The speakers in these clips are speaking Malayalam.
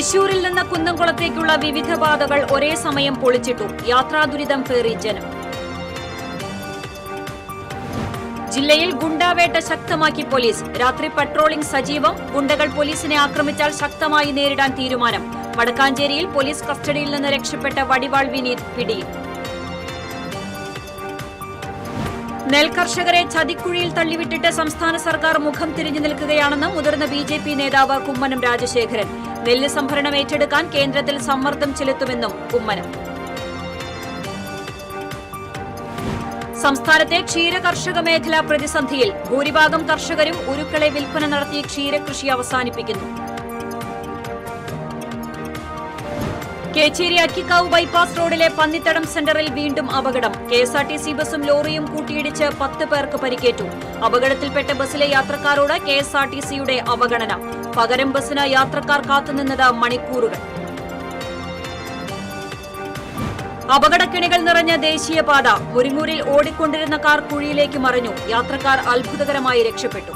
തൃശൂരിൽ നിന്ന് കുന്നംകുളത്തേക്കുള്ള വിവിധ പാതകൾ ഒരേ സമയം പൊളിച്ചിട്ടു. യാത്രാ ദുരിതം പേറി ജനം. ജില്ലയിൽ ഗുണ്ടാവേട്ട ശക്തമാക്കി പോലീസ്. രാത്രി പട്രോളിംഗ് സജീവം. ഗുണ്ടകൾ പോലീസിനെ ആക്രമിച്ചാൽ ശക്തമായി നേരിടാൻ തീരുമാനം. വടക്കാഞ്ചേരിയിൽ പോലീസ് കസ്റ്റഡിയിൽ നിന്ന് രക്ഷപ്പെട്ട വടിവാൾ വിനീത് പിടിയിൽ. നെൽകർഷകരെ ചതിക്കുഴിയിൽ തള്ളിവിട്ടിട്ട് സംസ്ഥാന സർക്കാർ മുഖം തിരിഞ്ഞു നിൽക്കുകയാണെന്ന് മുതിർന്ന ബി.ജെ.പി. നേതാവ് കുമ്മനം രാജശേഖരൻ. നെല്ല് സംഭരണം ഏറ്റെടുക്കാൻ കേന്ദ്രത്തിൽ സമ്മർദ്ദം ചെലുത്തുമെന്നും കുമ്മനം. സംസ്ഥാനത്തെ ക്ഷീരകർഷക മേഖല പ്രതിസന്ധിയിൽ. ഭൂരിഭാഗം കർഷകരും ഉരുക്കളെ വിൽപ്പന നടത്തി ക്ഷീരകൃഷി അവസാനിപ്പിക്കുന്നു. കേച്ചേരി അക്കിക്കാവ് ബൈപ്പാസ് റോഡിലെ പന്നിത്തടം സെന്ററിൽ വീണ്ടും അപകടം. കെ.എസ്.ആർ.ടി.സി. ബസും ലോറിയും കൂട്ടിയിടിച്ച് 10 പേർക്ക് പരിക്കേറ്റു. അപകടത്തിൽപ്പെട്ട ബസിലെ യാത്രക്കാരോട് കെ.എസ്.ആർ.ടി.സിയുടെ അവഗണന. പകരം ബസിന് യാത്രക്കാർ കാത്തുനിന്നത് മണിക്കൂറുകൾ. അപകടക്കെണികൾ നിറഞ്ഞ ദേശീയപാത. മുരിങ്ങൂരിൽ ഓടിക്കൊണ്ടിരുന്ന കാർ കുഴിയിലേക്ക് മറിഞ്ഞു. യാത്രക്കാർ അത്ഭുതകരമായി രക്ഷപ്പെട്ടു.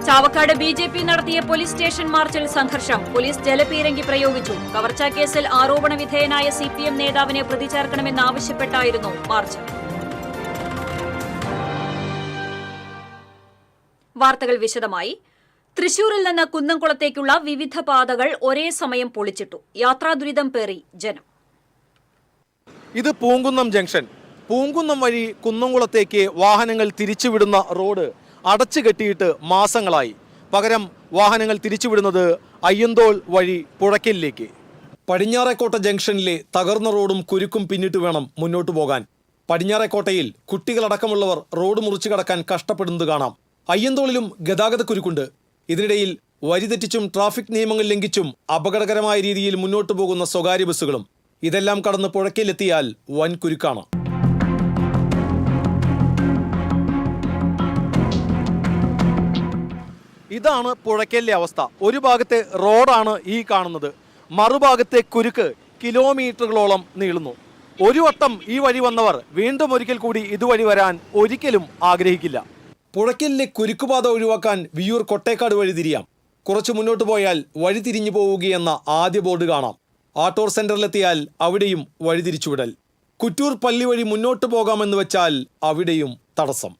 ചാവക്കാട് ബി.ജെ.പി. നടത്തിയ പോലീസ് സ്റ്റേഷൻ മാർച്ചിൽ സംഘർഷം. പോലീസ് ജലപീരങ്കി പ്രയോഗിച്ചു. കവർച്ചാ കേസിൽ ആരോപണ വിധേയനായ CPM നേതാവിനെ പ്രതി ചേർക്കണമെന്നാവശ്യപ്പെട്ടായിരുന്നു മാർച്ച്. വാർത്തകൾ വിശദമായി. തൃശൂരിൽ നിന്ന് കുന്നംകുളത്തേക്കുള്ള വിവിധ പാതകൾ ഒരേ സമയം പൊളിച്ചിട്ടു. യാത്രാ ദുരിതം പേറി ജനം. ഇത് പൂങ്കുന്നം ജംഗ്ഷൻ. പൂങ്കുന്നം വഴി കുന്നംകുളത്തേക്ക് വാഹനങ്ങൾ തിരിച്ചുവിടുന്ന റോഡ് അടച്ചു കെട്ടിയിട്ട് മാസങ്ങളായി. പകരം വാഹനങ്ങൾ തിരിച്ചുവിടുന്നത് അയ്യന്തോൾ വഴി പുഴയ്ക്കലിലേക്ക്. പടിഞ്ഞാറേക്കോട്ട ജംഗ്ഷനിലെ തകർന്ന റോഡും കുരുക്കും പിന്നിട്ട് വേണം മുന്നോട്ടു പോകാൻ. പടിഞ്ഞാറേക്കോട്ടയിൽ കുട്ടികളടക്കമുള്ളവർ റോഡ് മുറിച്ചു കടക്കാൻ കഷ്ടപ്പെടുന്നത് കാണാം. അയ്യന്തോളിലും ഗതാഗതക്കുരുക്കുണ്ട്. ഇതിനിടയിൽ വഴിതെറ്റിച്ചും ട്രാഫിക് നിയമങ്ങൾ ലംഘിച്ചും അപകടകരമായ രീതിയിൽ മുന്നോട്ടു പോകുന്ന സ്വകാര്യ ബസ്സുകളും. ഇതെല്ലാം കടന്ന് പുഴയ്ക്കലെത്തിയാൽ വൻ കുരുക്കാണ്. ഇതാണ് പുഴയ്ക്കലിലെ അവസ്ഥ. ഒരു ഭാഗത്തെ റോഡാണ് ഈ കാണുന്നത്. മറുഭാഗത്തെ കുരുക്ക് കിലോമീറ്ററുകളോളം നീളുന്നു. ഒരു വട്ടം ഈ വഴി വന്നവർ വീണ്ടും ഒരിക്കൽ കൂടി ഇതുവഴി വരാൻ ഒരിക്കലും ആഗ്രഹിക്കില്ല. പുഴയ്ക്കലിലെ കുരുക്കുപാത ഒഴിവാക്കാൻ വിയ്യൂർ കൊട്ടേക്കാട് വഴി തിരിയാം. കുറച്ച് മുന്നോട്ട് പോയാൽ വഴി തിരിഞ്ഞു പോവുകയെന്ന ആദ്യ ബോർഡ് കാണാം. ആട്ടോർ സെന്ററിലെത്തിയാൽ അവിടെയും വഴിതിരിച്ചുവിടൽ. കുറ്റൂർ പള്ളി വഴി മുന്നോട്ട് പോകാമെന്ന് വെച്ചാൽ അവിടെയും തടസ്സം.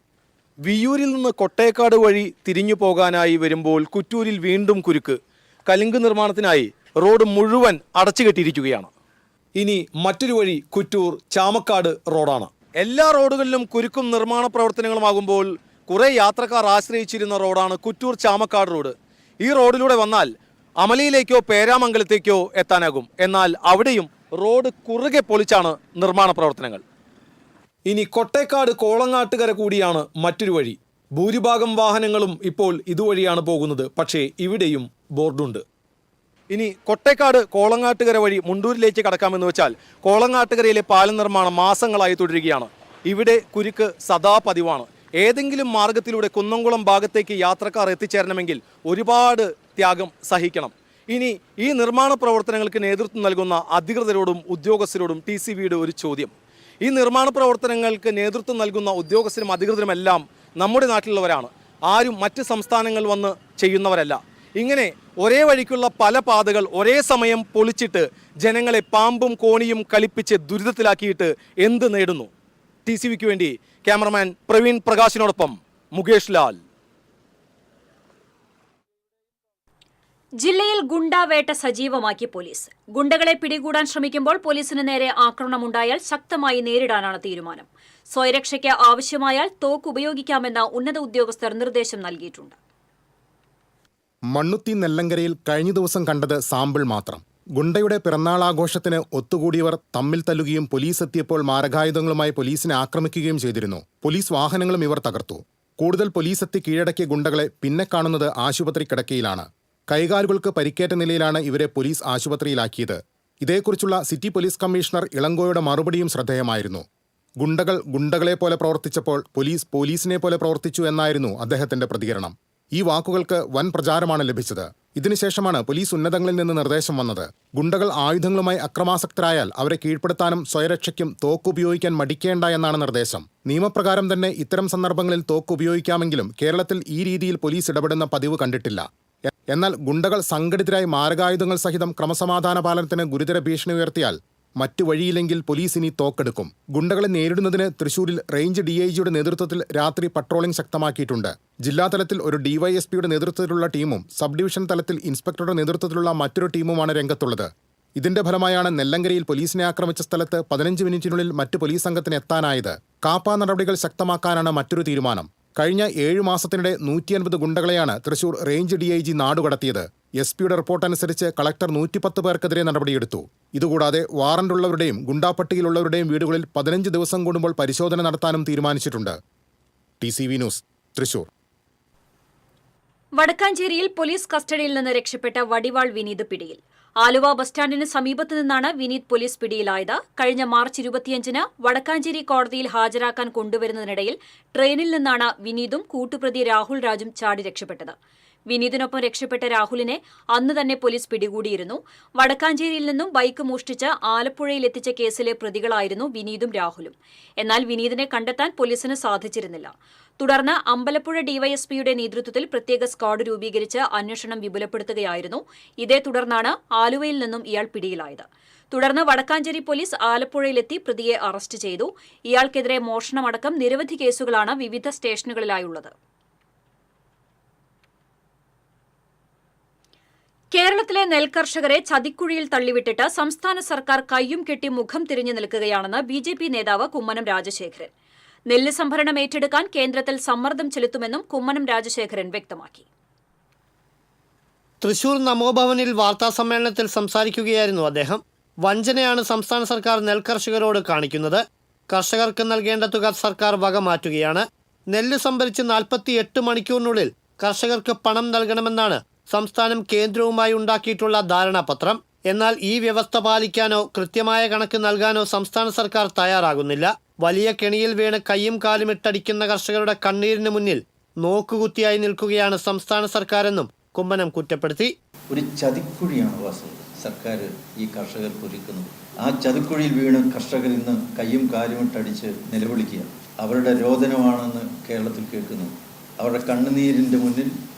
വിയ്യൂരിൽ നിന്ന് കൊട്ടേക്കാട് വഴി തിരിഞ്ഞു പോകാനായി വരുമ്പോൾ കുറ്റൂരിൽ വീണ്ടും കുരുക്ക്. കലുങ്ക് നിർമ്മാണത്തിനായി റോഡ് മുഴുവൻ അടച്ചുകെട്ടിയിരിക്കുകയാണ്. ഇനി മറ്റൊരു വഴി കുറ്റൂർ ചാമക്കാട് റോഡാണ്. എല്ലാ റോഡുകളിലും കുരുക്കും നിർമ്മാണ പ്രവർത്തനങ്ങളുമാകുമ്പോൾ കുറെ യാത്രക്കാർ ആശ്രയിച്ചിരുന്ന റോഡാണ് കുറ്റൂർ ചാമക്കാട് റോഡ്. ഈ റോഡിലൂടെ വന്നാൽ അമലിയിലേക്കോ പേരാമംഗലത്തേക്കോ എത്താനാകും. എന്നാൽ അവിടെയും റോഡ് കുറുകെ പൊളിച്ചാണ് നിർമ്മാണ പ്രവർത്തനങ്ങൾ. ഇനി കൊട്ടേക്കാട് കോളങ്ങാട്ടുകര കൂടിയാണ് മറ്റൊരു വഴി. ഭൂരിഭാഗം വാഹനങ്ങളും ഇപ്പോൾ ഇതുവഴിയാണ് പോകുന്നത്. പക്ഷേ ഇവിടെയും ബോർഡുണ്ട്. ഇനി കൊട്ടേക്കാട് കോളങ്ങാട്ടുകര വഴി മുണ്ടൂരിലേക്ക് കടക്കാമെന്ന് വെച്ചാൽ കോളങ്ങാട്ടുകരയിലെ പാലം നിർമ്മാണം മാസങ്ങളായി തുടരുകയാണ്. ഇവിടെ കുരുക്ക് സദാ പതിവാണ്. ഏതെങ്കിലും മാർഗത്തിലൂടെ കുന്നംകുളം ഭാഗത്തേക്ക് യാത്രക്കാർ എത്തിച്ചേരണമെങ്കിൽ ഒരുപാട് ത്യാഗം സഹിക്കണം. ഇനി ഈ നിർമ്മാണ പ്രവർത്തനങ്ങൾക്ക് നേതൃത്വം നൽകുന്ന അധികൃതരോടും ഉദ്യോഗസ്ഥരോടും TCBയുടെ ഒരു ചോദ്യം. ഈ നിർമ്മാണ പ്രവർത്തനങ്ങൾക്ക് നേതൃത്വം നൽകുന്ന ഉദ്യോഗസ്ഥരും അധികൃതരുമെല്ലാം നമ്മുടെ നാട്ടിലുള്ളവരാണ്. ആരും മറ്റ് സംസ്ഥാനങ്ങൾ വന്ന് ചെയ്യുന്നവരല്ല. ഇങ്ങനെ ഒരേ വഴിക്കുള്ള പല പാതകൾ ഒരേ സമയം പൊളിച്ചിട്ട് ജനങ്ങളെ പാമ്പും കോണിയും കളിപ്പിച്ച് ദുരിതത്തിലാക്കിയിട്ട് എന്ത് നേടുന്നു? TCBക്ക് വേണ്ടി ക്യാമറമാൻ പ്രവീൺ പ്രകാശിനോടൊപ്പം മുകേഷ് ലാൽ. ജില്ലയിൽ ഗുണ്ടാവേട്ട സജീവമാക്കി പോലീസ്. ഗുണ്ടകളെ പിടികൂടാൻ ശ്രമിക്കുമ്പോൾ പോലീസിന് നേരെ ആക്രമണമുണ്ടായാൽ ശക്തമായി നേരിടാനാണ് തീരുമാനം. സ്വയരക്ഷയ്ക്ക് ആവശ്യമായാൽ തോക്ക് ഉപയോഗിക്കാമെന്ന ഉന്നത ഉദ്യോഗസ്ഥർ നിർദ്ദേശം നൽകിയിട്ടുണ്ട്. മണ്ണുത്തി നെല്ലങ്കരയിൽ കഴിഞ്ഞ ദിവസം കണ്ടത് സാമ്പിൾ മാത്രം. ഗുണ്ടയുടെ പിറന്നാളാഘോഷത്തിന് ഒത്തുകൂടിയവർ തമ്മിൽ തല്ലുകയും പോലീസ് എത്തിയപ്പോൾ മാരകായുധങ്ങളുമായി പോലീസിനെ ആക്രമിക്കുകയും ചെയ്തിരുന്നു. പോലീസ് വാഹനങ്ങളും ഇവർ തകർത്തു. കൂടുതൽ പോലീസ് എത്തി കീഴടക്കിയ ഗുണ്ടകളെ പിന്നെ കാണുന്നത് ആശുപത്രി കിടക്കയിലാണ്. കൈകാലുകൾക്ക് പരിക്കേറ്റ നിലയിലാണ് ഇവരെ പോലീസ് ആശുപത്രിയിലാക്കിയത്. ഇതേക്കുറിച്ചുള്ള സിറ്റി പോലീസ് കമ്മീഷണർ ഇളങ്കോയുടെ മറുപടിയും ശ്രദ്ധേയമായിരുന്നു. ഗുണ്ടകളെ പോലെ പ്രവർത്തിച്ചപ്പോൾ പോലീസിനെ പോലെ പ്രവർത്തിച്ചു എന്നായിരുന്നു അദ്ദേഹത്തിന്റെ പ്രതികരണം. ഈ വാക്കുകൾക്ക് വൻ പ്രചാരമാണ് ലഭിച്ചത്. ഇതിനുശേഷമാണ് പോലീസ് ഉന്നതങ്ങളിൽ നിന്ന് നിർദ്ദേശം വന്നത്. ഗുണ്ടകൾ ആയുധങ്ങളുമായി അക്രമാസക്തരായാൽ അവരെ കീഴ്പ്പെടുത്താനും സ്വയരക്ഷയ്ക്കും തോക്ക് ഉപയോഗിക്കാൻ മടിക്കേണ്ട എന്നാണ് നിർദ്ദേശം. നിയമപ്രകാരം തന്നെ ഇത്തരം സന്ദർഭങ്ങളിൽ തോക്ക് ഉപയോഗിക്കാമെങ്കിലും കേരളത്തിൽ ഈ രീതിയിൽ പോലീസ് ഇടപെടുന്ന പതിവ് കണ്ടിട്ടില്ല. എന്നാൽ ഗുണ്ടകൾ സംഘടിതരായി മാരകായുധങ്ങൾ സഹിതം ക്രമസമാധാന പാലനത്തിന് ഗുരുതര ഭീഷണി ഉയർത്തിയാൽ മറ്റു വഴിയില്ലെങ്കിൽ പോലീസ് ഇനി തോക്കെടുക്കും. ഗുണ്ടകളെ നേരിടുന്നതിന് തൃശൂരിൽ റേഞ്ച് DIGയുടെ നേതൃത്വത്തിൽ രാത്രി പട്രോളിംഗ് ശക്തമാക്കിയിട്ടുണ്ട്. ജില്ലാതലത്തിൽ ഒരു DYSPയുടെ നേതൃത്വത്തിലുള്ള ടീമും സബ് ഡിവിഷൻ തലത്തിൽ ഇൻസ്പെക്ടറുടെ നേതൃത്വത്തിലുള്ള മറ്റൊരു ടീമുമാണ് രംഗത്തുള്ളത്. ഇതിന്റെ ഫലമായാണ് നെല്ലങ്കരയിൽ പോലീസിനെ ആക്രമിച്ച സ്ഥലത്ത് 15 മിനിറ്റിനുള്ളിൽ മറ്റു പോലീസ് സംഘത്തിന് എത്താനായത്. കാപ്പ നടപടികൾ ശക്തമാക്കാനാണ് മറ്റൊരു തീരുമാനം. കഴിഞ്ഞ 7 മാസത്തിനിടെ 150 ഗുണ്ടകളെയാണ് തൃശൂർ റേഞ്ച് DIG നാടുകടത്തിയത്. SP-യുടെ റിപ്പോർട്ട് അനുസരിച്ച് കളക്ടർ 110 പേർക്കെതിരെ നടപടിയെടുത്തു. ഇതുകൂടാതെ വാറണ്ടുള്ളവരുടെയും ഗുണ്ടാപ്പട്ടികയിലുള്ളവരുടെയും വീടുകളിൽ 15 ദിവസം കൂടുമ്പോൾ പരിശോധന നടത്താനും തീരുമാനിച്ചിട്ടുണ്ട്. TCV news, Thrissur. വടക്കാഞ്ചേരിയിൽ പോലീസ് കസ്റ്റഡിയിൽ നിന്ന് രക്ഷപ്പെട്ട വടിവാൾ വിനീത് പിടിയിൽ. ആലുവ ബസ് സ്റ്റാൻഡിന് സമീപത്ത് നിന്നാണ് വിനീത് പോലീസ് പിടിയിലായത്. കഴിഞ്ഞ മാർച്ച് 25-ന് വടക്കാഞ്ചേരി കോടതിയിൽ ഹാജരാക്കാൻ കൊണ്ടുവരുന്നതിനിടയിൽ ട്രെയിനിൽ നിന്നാണ് വിനീതും കൂട്ടുപ്രതി രാഹുൽ രാജും ചാടി രക്ഷപ്പെട്ടത്. വിനീതിനൊപ്പം രക്ഷപ്പെട്ട രാഹുലിനെ അന്ന് തന്നെ പോലീസ് പിടികൂടിയിരുന്നു. വടക്കാഞ്ചേരിയിൽ നിന്നും ബൈക്ക് മോഷ്ടിച്ച് ആലപ്പുഴയിൽ എത്തിച്ച കേസിലെ പ്രതികളായിരുന്നു വിനീതും രാഹുലും. എന്നാൽ വിനീതിനെ കണ്ടെത്താൻ പോലീസിന് സാധിച്ചിരുന്നില്ല. തുടർന്ന് അമ്പലപ്പുഴ DYSPയുടെ നേതൃത്വത്തിൽ പ്രത്യേക സ്ക്വാഡ് രൂപീകരിച്ച് അന്വേഷണം വിപുലപ്പെടുത്തുകയായിരുന്നു. ഇതേ തുടർന്നാണ് ആലുവയിൽ നിന്നും ഇയാൾ പിടിയിലായത്. തുടർന്ന് വടക്കാഞ്ചേരി പോലീസ് ആലപ്പുഴയിലെത്തി പ്രതിയെ അറസ്റ്റ് ചെയ്തു. ഇയാൾക്കെതിരെ മോഷണമടക്കം നിരവധി കേസുകളാണ് വിവിധ സ്റ്റേഷനുകളിലായുള്ളത്. കേരളത്തിലെ നെൽകർഷകരെ ചതിക്കുഴിയിൽ തള്ളിവിട്ടിട്ട് സംസ്ഥാന സർക്കാർ കയ്യും കെട്ടി മുഖം തിരിഞ്ഞു നിൽക്കുകയാണെന്ന് BJP നേതാവ് കുമ്മനം രാജശേഖരൻ. നെല്ല് സംഭരണം ഏറ്റെടുക്കാൻ കേന്ദ്രത്തിൽ സമ്മർദ്ദം ചെലുത്തുമെന്നും കുമ്മനം രാജശേഖരൻ വ്യക്തമാക്കി. തൃശൂർ നമോഭവനിൽ വാർത്താസമ്മേളനത്തിൽ സംസാരിക്കുകയായിരുന്നു അദ്ദേഹം. വഞ്ചനയാണ് സംസ്ഥാന സർക്കാർ നെൽകർഷകരോട് കാണിക്കുന്നത്. കർഷകർക്ക് നൽകേണ്ട തുക സർക്കാർ വകമാറ്റുകയാണ്. നെല്ല് സംഭരിച്ച് 48 മണിക്കൂറിനുള്ളിൽ കർഷകർക്ക് പണം നൽകണമെന്നാണ് സംസ്ഥാനം കേന്ദ്രവുമായി ഉണ്ടാക്കിയിട്ടുള്ള ധാരണാപത്രം. എന്നാൽ ഈ വ്യവസ്ഥ പാലിക്കാനോ കൃത്യമായ കണക്ക് നൽകാനോ സംസ്ഥാന സർക്കാർ തയ്യാറാകുന്നില്ല. വലിയ കെണിയിൽ വീണ് കയ്യും കാലും ഇട്ടടിക്കുന്ന കർഷകരുടെ കണ്ണീരിന് മുന്നിൽ നോക്കുകുത്തിയായി നിൽക്കുകയാണ് സംസ്ഥാന സർക്കാരെന്നും കുമ്മനം കുറ്റപ്പെടുത്തി. ഒരു ചതിക്കുഴിയാണ് വാസ്തവം സർക്കാർ ഈ കർഷകർക്ക് ഒരുക്കുന്നത്. ആ ചതിക്കുഴിയിൽ വീണ് കർഷകർ ഇന്ന് കയ്യും കാലും ഇട്ടടിച്ച് നിലവിളിക്കുക. അവരുടെ രോദനമാണെന്ന് കേരളത്തിൽ കേൾക്കുന്നു. അവരുടെ കണ്ണുനീരിൻ്റെ മുന്നിൽ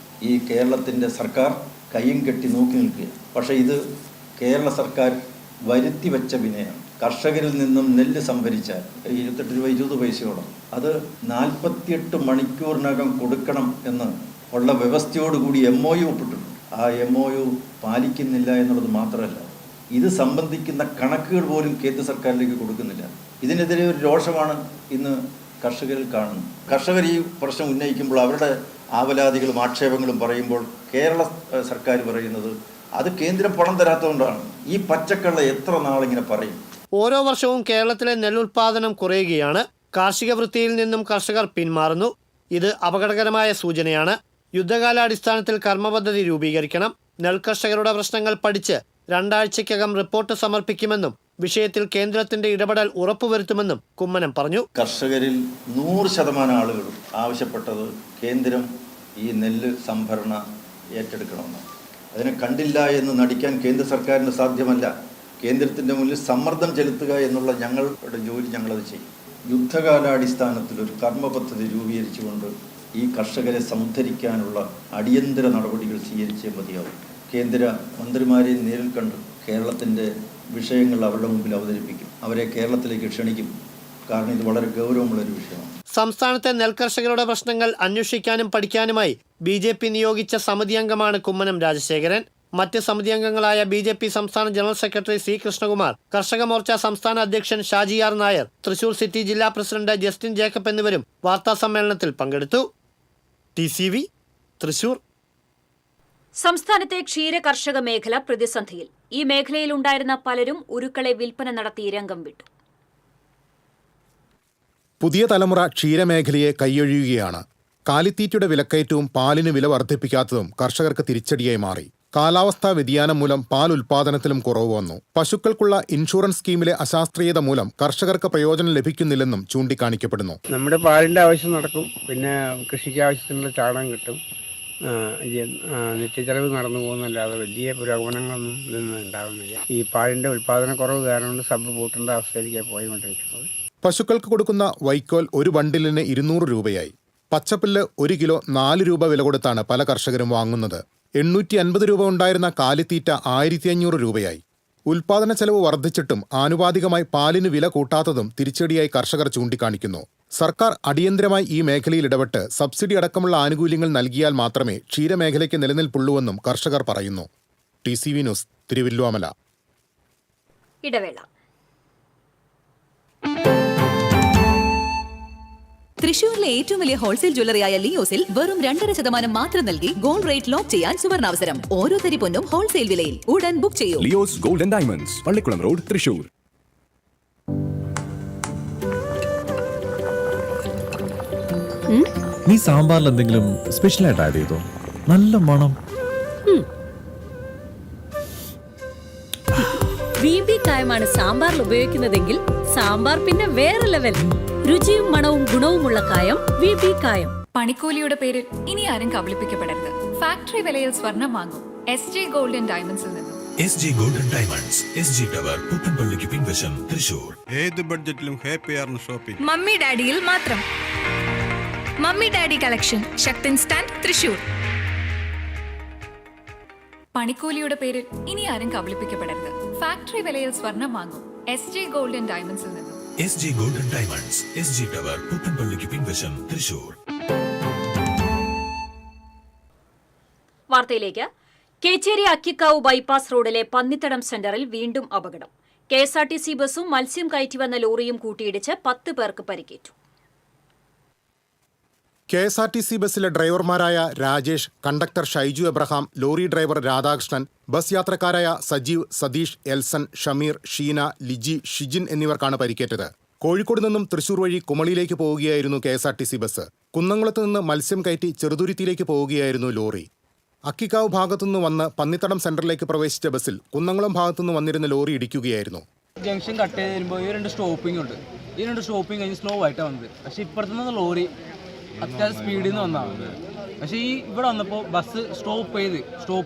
ഈ കേരളത്തിൻ്റെ സർക്കാർ കയ്യും കെട്ടി നോക്കി നിൽക്കുക. പക്ഷേ ഇത് കേരള സർക്കാർ വരുത്തി വെച്ച വിനയാണ്. കർഷകരിൽ നിന്നും നെല്ല് സംഭരിച്ചാൽ 28 രൂപ 20 പൈസയോളം അത് 48 മണിക്കൂറിനകം കൊടുക്കണം എന്ന് ഉള്ള വ്യവസ്ഥയോടുകൂടി MOU ഒപ്പിട്ടിട്ടുണ്ട്. ആ MOU പാലിക്കുന്നില്ല എന്നുള്ളത് മാത്രമല്ല, ഇത് സംബന്ധിക്കുന്ന കണക്കുകൾ പോലും കേന്ദ്ര സർക്കാരിലേക്ക് കൊടുക്കുന്നില്ല. ഇതിനെതിരെ ഒരു രോഷമാണ് ഇന്ന് കർഷകരിൽ കാണുന്നത്. കർഷകർ ഈ പ്രശ്നം ഉന്നയിക്കുമ്പോൾ അവരുടെ ആവലാതികളും ആക്ഷേപങ്ങളും പറയുമ്പോൾ കേരള സർക്കാർ പറയുന്നത് അത് കേന്ദ്രം പണം തരാത്തതുകൊണ്ടാണ്. ഈ പച്ചക്കള്ള എത്ര നാളിങ്ങനെ പറയും? ഓരോ വർഷവും കേരളത്തിലെ നെല്ലുൽപാദനം കുറയുകയാണ്. കാർഷിക വൃത്തിയിൽ നിന്നും കർഷകർ പിന്മാറുന്നു. ഇത് അപകടകരമായ സൂചനയാണ്. യുദ്ധകാലാടിസ്ഥാനത്തിൽ കർമ്മപദ്ധതി രൂപീകരിക്കണം. നെൽകർഷകരുടെ പ്രശ്നങ്ങൾ പഠിച്ച് 2 ആഴ്ചയ്ക്കകം റിപ്പോർട്ട് സമർപ്പിക്കുമെന്നും വിഷയത്തിൽ കേന്ദ്രത്തിന്റെ ഇടപെടൽ ഉറപ്പുവരുത്തുമെന്നും കുമ്മനം പറഞ്ഞു. കർഷകരിൽ 100% ആളുകളും ആവശ്യപ്പെട്ടത് കേന്ദ്രം ഈ നെല്ല് സംഭരണ ഏറ്റെടുക്കണമെന്ന്. അതിനെ കണ്ടില്ല എന്ന് നടിക്കാൻ കേന്ദ്ര സർക്കാരിന് സാധ്യമല്ല. കേന്ദ്രത്തിൻ്റെ മുന്നിൽ സമ്മർദ്ദം ചെലുത്തുക എന്നുള്ള ഞങ്ങളുടെ ജോലി ഞങ്ങളത് ചെയ്യും. യുദ്ധകാലാടിസ്ഥാനത്തിൽ ഒരു കർമ്മപദ്ധതി രൂപീകരിച്ചുകൊണ്ട് ഈ കർഷകരെ സംധരിക്കാനുള്ള അടിയന്തര നടപടികൾ സ്വീകരിച്ചേ മതിയാവും. കേന്ദ്ര മന്ത്രിമാരെ നേരിൽ കണ്ട് കേരളത്തിൻ്റെ വിഷയങ്ങൾ അവരുടെ മുമ്പിൽ അവതരിപ്പിക്കും. അവരെ കേരളത്തിലേക്ക് ക്ഷണിക്കും. കാരണം ഇത് വളരെ ഗൗരവമുള്ളൊരു വിഷയമാണ്. സംസ്ഥാനത്തെ നെൽകർഷകരുടെ പ്രശ്നങ്ങൾ അന്വേഷിക്കാനും പഠിക്കാനുമായി BJP നിയോഗിച്ച സമിതി അംഗമാണ് കുമ്മനം രാജശേഖരൻ. മറ്റ് സമിതി അംഗങ്ങളായ BJP സംസ്ഥാന ജനറൽ സെക്രട്ടറി C. കൃഷ്ണകുമാർ, കർഷക മോർച്ച സംസ്ഥാന അധ്യക്ഷൻ ഷാജി R. നായർ, തൃശൂർ സിറ്റി ജില്ലാ പ്രസിഡന്റ് ജസ്റ്റിൻ ജേക്കബ് എന്നിവരും വാർത്താസമ്മേളനത്തിൽ പങ്കെടുത്തു. TCV തൃശൂർ. സംസ്ഥാനത്തെ ക്ഷീര കർഷക മേഖല പ്രതിസന്ധിയിൽ. ഈ മേഖലയിലുണ്ടായിരുന്ന പലരും ഉരുക്കളെ വിൽപ്പന നടത്തി രംഗം വിട്ടു. പുതിയ തലമുറ ക്ഷീരമേഖലയെ കൈയൊഴിയുകയാണ്. കാലിത്തീറ്റയുടെ വിലക്കയറ്റവും പാലിന് വില വർദ്ധിപ്പിക്കാത്തതും കർഷകർക്ക് തിരിച്ചടിയായി മാറി. കാലാവസ്ഥാ വ്യതിയാനം മൂലം പാൽ ഉൽപാദനത്തിലും കുറവ് വന്നു. പശുക്കൾക്കുള്ള ഇൻഷുറൻസ് സ്കീമിലെ അശാസ്ത്രീയത മൂലം കർഷകർക്ക് പ്രയോജനം ലഭിക്കുന്നില്ലെന്നും ചൂണ്ടിക്കാണിക്കപ്പെടുന്നു. നമ്മുടെ പാലിൻ്റെ ആവശ്യം നടക്കും. പിന്നെ കൃഷിക്ക് ആവശ്യത്തിനുള്ള ചാണകം കിട്ടും. നിത്യച്ചെലവ് നടന്നു പോകുന്നല്ലാതെ വലിയ പുരോഗമനങ്ങളൊന്നും ഇതൊന്നും ഉണ്ടാകുന്നില്ല. ഈ പാലിൻ്റെ ഉൽപ്പാദനക്കുറവ് കാരണം കൊണ്ട് സബ് പൂട്ടേണ്ട അവസ്ഥയിലേക്ക് പോയിക്കൊണ്ടിരിക്കുന്നത്. പശുക്കൾക്ക് കൊടുക്കുന്ന വൈക്കോൽ ഒരു ബണ്ടിലിന് 200 രൂപയായി. പച്ചപ്പുല്ല് 1 കിലോ 4 രൂപ വില കൊടുത്താണ് പല കർഷകരും വാങ്ങുന്നത്. 850 രൂപ ഉണ്ടായിരുന്ന കാലിത്തീറ്റ 1500 രൂപയായി. ഉൽപാദന ചെലവ് വർദ്ധിച്ചിട്ടും ആനുപാതികമായി പാലിന് വില കൂട്ടാത്തതും തിരിച്ചടിയായി കർഷകർ ചൂണ്ടിക്കാണിക്കുന്നു. സർക്കാർ അടിയന്തരമായി ഈ മേഖലയിൽ ഇടപെട്ട് സബ്സിഡി അടക്കമുള്ള ആനുകൂല്യങ്ങൾ നൽകിയാൽ മാത്രമേ ക്ഷീരമേഖലയ്ക്ക് നിലനിൽപ്പുള്ളൂവെന്നും കർഷകർ പറയുന്നു. TCV news, Thiruvilwamala. ഇടവേള. തൃശൂരിലെ ഏറ്റവും വലിയ ഹോൾസെയിൽ ജ്വല്ലറിയായ ലിയോസിൽ വെറും 2.5% മാത്രം നൽകി ഗോൾഡ് റേറ്റ് ലോക്ക് ചെയ്യാൻ സുവർണാവസരം. ഓരോ തരി പൊന്നും ഹോൾസെയിൽ വിലയിൽ. ഉടൻ ബുക്ക് ചെയ്യൂ. Leo's gold and diamonds, Pallikulam road, Thrissur. നീ സാമ്പാറിൽ എന്തെങ്കിലും സ്പെഷ്യലായിട്ട് ആഡ് ചെയ്തോ? നല്ല മണം. BB കായമാണ് സാമ്പാറിൽ ഉപയോഗിക്കുന്നതെങ്കിൽ സാമ്പാർ പിന്നെ വേറെ ലെവൽ. രുചിയും മണവും ഗുണവുമുള്ള കായം BB കായം. പണിക്കൂലിയുടെ പേരിൽ ഇനി ആരും കബളിപ്പിക്കപ്പെടരുത്. ഫാക്ടറി വിലയിൽ സ്വർണം വാങ്ങും SJ ഗോൾഡ് ആൻഡ് ഡയമണ്ട്സിൽ നിന്നും. SJ gold and diamonds, SG tower, പുത്തൻപള്ളിക്ക് പിൻവശം, തൃശൂർ. ഏത് ബഡ്ജറ്റിലും ഹാപ്പിയാണ് ഷോപ്പിംഗ്. മമ്മി ഡാഡിയിൽ മാത്രം. Mummy daddy collection, Sakthan stand, Thrissur. പണിക്കൂലിയുടെ പേരിൽ ഇനി ആരും കബളിപ്പിക്കപ്പെടരുത്. ഫാക്ടറി വിലയിൽ സ്വർണം വാങ്ങും SJ ഗോൾഡ് ആൻഡ് ഡയമണ്ട്സിൽ നിന്നും. SJ gold and diamonds, SG tower, പുത്തൻപള്ളിക്ക് പിൻവശം, തൃശൂർ. വാർത്തയിലേക്ക്. കേച്ചേരി അക്കിക്കാവ് ബൈപ്പാസ് റോഡിലെ പന്നിത്തടം സെന്ററിൽ വീണ്ടും അപകടം. KSRTC ബസും മത്സ്യം കയറ്റിവന്ന ലോറിയും കൂട്ടിയിടിച്ച് 10 പേർക്ക് പരിക്കേറ്റു. KSRTC ബസ്സിലെ ഡ്രൈവർമാരായ Rajesh, conductor Shaiju Abraham, lorry driver Radhakrishnan, bus യാത്രക്കാരായ സജീവ്, സതീഷ്, എൽസൺ, ഷമീർ, ഷീന, ലിജി, ഷിജിൻ എന്നിവർക്കാണ് പരിക്കേറ്റത്. കോഴിക്കോട് നിന്നും തൃശൂർ വഴി കുമളിയിലേക്ക് പോവുകയായിരുന്നു KSRTC ബസ്. കുന്നംകുളത്ത് നിന്ന് മത്സ്യം കയറ്റി ചെറുതുരുത്തിയിലേക്ക് പോവുകയായിരുന്നു ലോറി. അക്കിക്കാവ് ഭാഗത്തുനിന്ന് വന്ന് പന്നിത്തടം സെന്ററിലേക്ക് പ്രവേശിച്ച ബസ്സിൽ കുന്നംകുളം ഭാഗത്തുനിന്ന് വന്നിരുന്ന ലോറി ഇടിക്കുകയായിരുന്നു. ജംഗ്ഷൻ കട്ട് ചെയ്ത് വരുമ്പോൾ ഈ 2 സ്റ്റോപ്പിംഗ് ഉണ്ട്. ഈ 2 സ്റ്റോപ്പിംഗ് കഴിഞ്ഞ് സ്ലോ ആയിട്ടാണ് വന്നത്. പക്ഷേ ഇപ്പുറത്തുനിന്ന് ലോറി അത്യാവശ്യം സ്പീഡിൽ നിന്ന് വന്നതാണ്. പക്ഷേ ഇവിടെ വന്നപ്പോൾ ബസ് സ്റ്റോപ്പ്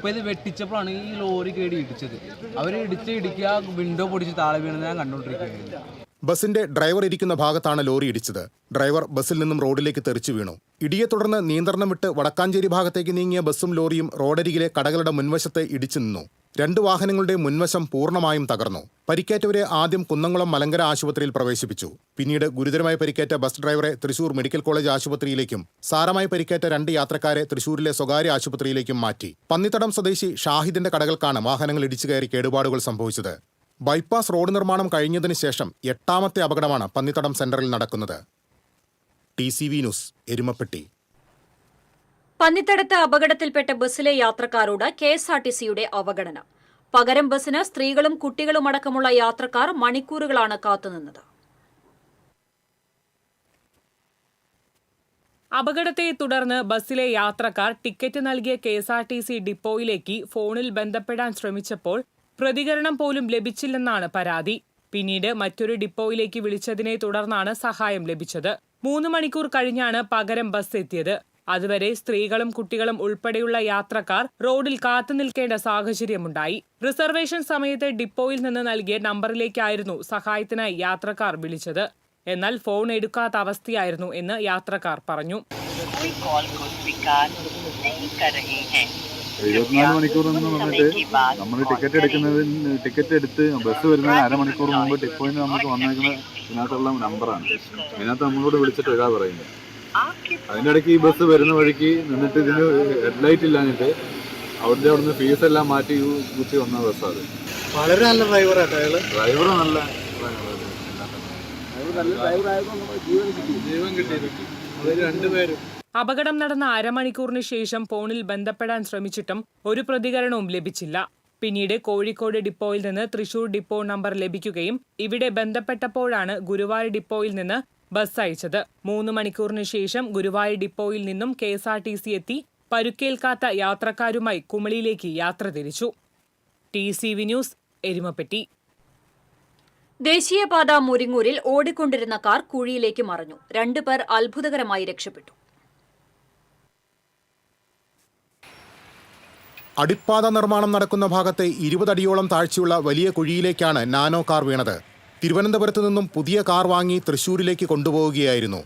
ചെയ്ത് വെട്ടിച്ചപ്പോഴാണ് ഈ ലോറി കേടി ഇടിച്ചത്. അവർ ഇടിക്കുക വിൻഡോ പൊടിച്ച് താഴെ വീണെന്ന് ഞാൻ കണ്ടുകൊണ്ടിരിക്കുകയായിരുന്നു. ബസിന്റെ ഡ്രൈവർ ഇരിക്കുന്ന ഭാഗത്താണ് ലോറി ഇടിച്ചത്. ഡ്രൈവർ ബസ്സിൽ നിന്നും റോഡിലേക്ക് തെറിച്ചു വീണു. ഇടിയെ തുടർന്ന് നിയന്ത്രണം വിട്ട് വടക്കാഞ്ചേരി ഭാഗത്തേക്ക് നീങ്ങിയ ബസ്സും ലോറിയും റോഡരികിലെ കടകളുടെ മുൻവശത്ത് ഇടിച്ചു നിന്നു. 2 വാഹനങ്ങളുടെ മുൻവശം പൂർണ്ണമായും തകർന്നു. പരിക്കേറ്റവരെ ആദ്യം കുന്നംകുളം മലങ്കര ആശുപത്രിയിൽ പ്രവേശിപ്പിച്ചു. പിന്നീട് ഗുരുതരമായി പരിക്കേറ്റ ബസ് ഡ്രൈവറെ തൃശൂർ മെഡിക്കൽ കോളേജ് ആശുപത്രിയിലേക്കും സാരമായി പരിക്കേറ്റ 2 യാത്രക്കാരെ തൃശൂരിലെ സ്വകാര്യ ആശുപത്രിയിലേക്കും മാറ്റി. പന്നിത്തടം സ്വദേശി ഷാഹിദിന്റെ കടകൾക്കാണ് വാഹനങ്ങൾ ഇടിച്ചു കയറി കേടുപാടുകൾ സംഭവിച്ചത്. ബൈപ്പാസ് റോഡ് നിർമ്മാണം കഴിഞ്ഞതിന് ശേഷം 8ാമത്തെ അപകടമാണ് പന്നിത്തടം സെന്ററിൽ നടക്കുന്നത്. TCV news, Erumapetty. പന്നിത്തടത്ത് അപകടത്തിൽപ്പെട്ട ബസ്സിലെ യാത്രക്കാരോട് KSRTCയുടെ അവഗണന. പകരം ബസ്സിന് സ്ത്രീകളും കുട്ടികളും അടക്കമുള്ള യാത്രക്കാർ മണിക്കൂറുകളാണ് കാത്തുനിന്നത്. അപകടത്തെ തുടർന്ന് ബസ്സിലെ യാത്രക്കാർ ടിക്കറ്റ് നൽകിയ KSRTC ഡിപ്പോയിലേക്ക് ഫോണിൽ ബന്ധപ്പെടാൻ ശ്രമിച്ചപ്പോൾ പ്രതികരണം പോലും ലഭിച്ചില്ലെന്നാണ് പരാതി. പിന്നീട് മറ്റൊരു ഡിപ്പോയിലേക്ക് വിളിച്ചതിനെ തുടർന്നാണ് സഹായം ലഭിച്ചത്. 3 മണിക്കൂർ കഴിഞ്ഞാണ് പകരം ബസ് എത്തിയത്. അതുവരെ സ്ത്രീകളും കുട്ടികളും ഉൾപ്പെടെയുള്ള യാത്രക്കാർ റോഡിൽ കാത്തുനിൽക്കേണ്ട സാഹചര്യമുണ്ടായി. റിസർവേഷൻ സമയത്ത് ഡിപ്പോയിൽ നിന്ന് നൽകിയ നമ്പറിലേക്കായിരുന്നു സഹായത്തിനായി യാത്രക്കാർ വിളിച്ചത്. എന്നാൽ ഫോൺ എടുക്കാത്ത അവസ്ഥയായിരുന്നു എന്ന് യാത്രക്കാർ പറഞ്ഞു. 24 മണിക്കൂർ എന്ന് പറഞ്ഞിട്ട് നമ്മൾ ടിക്കറ്റ് എടുത്ത് ബസ് വരുന്ന അരമണിക്കൂർ മുമ്പ് ടിപ്പോയിൽ നിന്ന് നമുക്ക് വന്നേക്കുന്ന ഇതിനകത്തുള്ള നമ്പറാണ്. അതിനകത്ത് നമ്മളോട് വിളിച്ചിട്ട് ഇതാ പറയുന്നത്. അതിൻ്റെ ഇടയ്ക്ക് ഈ ബസ് വരുന്ന വഴിക്ക് നിന്നിട്ട് ഇതിന് ഹെഡ്ലൈറ്റ് ഇല്ലാഞ്ഞിട്ട് അവിടുന്ന് ഫീസ് എല്ലാം മാറ്റി കുത്തി വന്ന ബസ്സാണ്. വളരെ നല്ല ഡ്രൈവറാണ് അയാൾ. ഡ്രൈവർ നല്ല ജീവൻ കിട്ടിയിട്ടുണ്ട്. അവർ 2 പേരും. അപകടം നടന്ന അരമണിക്കൂറിന് ശേഷം ഫോണിൽ ബന്ധപ്പെടാൻ ശ്രമിച്ചിട്ടും ഒരു പ്രതികരണവും ലഭിച്ചില്ല. പിന്നീട് കോഴിക്കോട് ഡിപ്പോയിൽ നിന്ന് തൃശൂർ ഡിപ്പോ നമ്പർ ലഭിക്കുകയും ഇവിടെ ബന്ധപ്പെട്ടപ്പോഴാണ് ഗുരുവായൂർ ഡിപ്പോയിൽ നിന്ന് ബസ് അയച്ചത്. 3 മണിക്കൂറിന് ശേഷം ഗുരുവായൂർ ഡിപ്പോയിൽ നിന്നും KSRTC എത്തി പരുക്കേൽക്കാത്ത യാത്രക്കാരുമായി കുമളിയിലേക്ക് യാത്ര തിരിച്ചു. TCV news, Erumapetty. ദേശീയപാത മുരിങ്ങൂരിൽ ഓടിക്കൊണ്ടിരുന്ന കാർ കുഴിയിലേക്ക് മറിഞ്ഞു. 2 പേർ അത്ഭുതകരമായി രക്ഷപ്പെട്ടു. അടിപ്പാത നിർമ്മാണം നടക്കുന്ന ഭാഗത്തെ 20 അടിയോളം താഴ്ചയുള്ള വലിയ കുഴിയിലേക്കാണ് നാനോ കാർ വീണത്. തിരുവനന്തപുരത്ത് നിന്നും പുതിയ കാർ വാങ്ങി തൃശൂരിലേക്ക് കൊണ്ടുപോവുകയായിരുന്നു.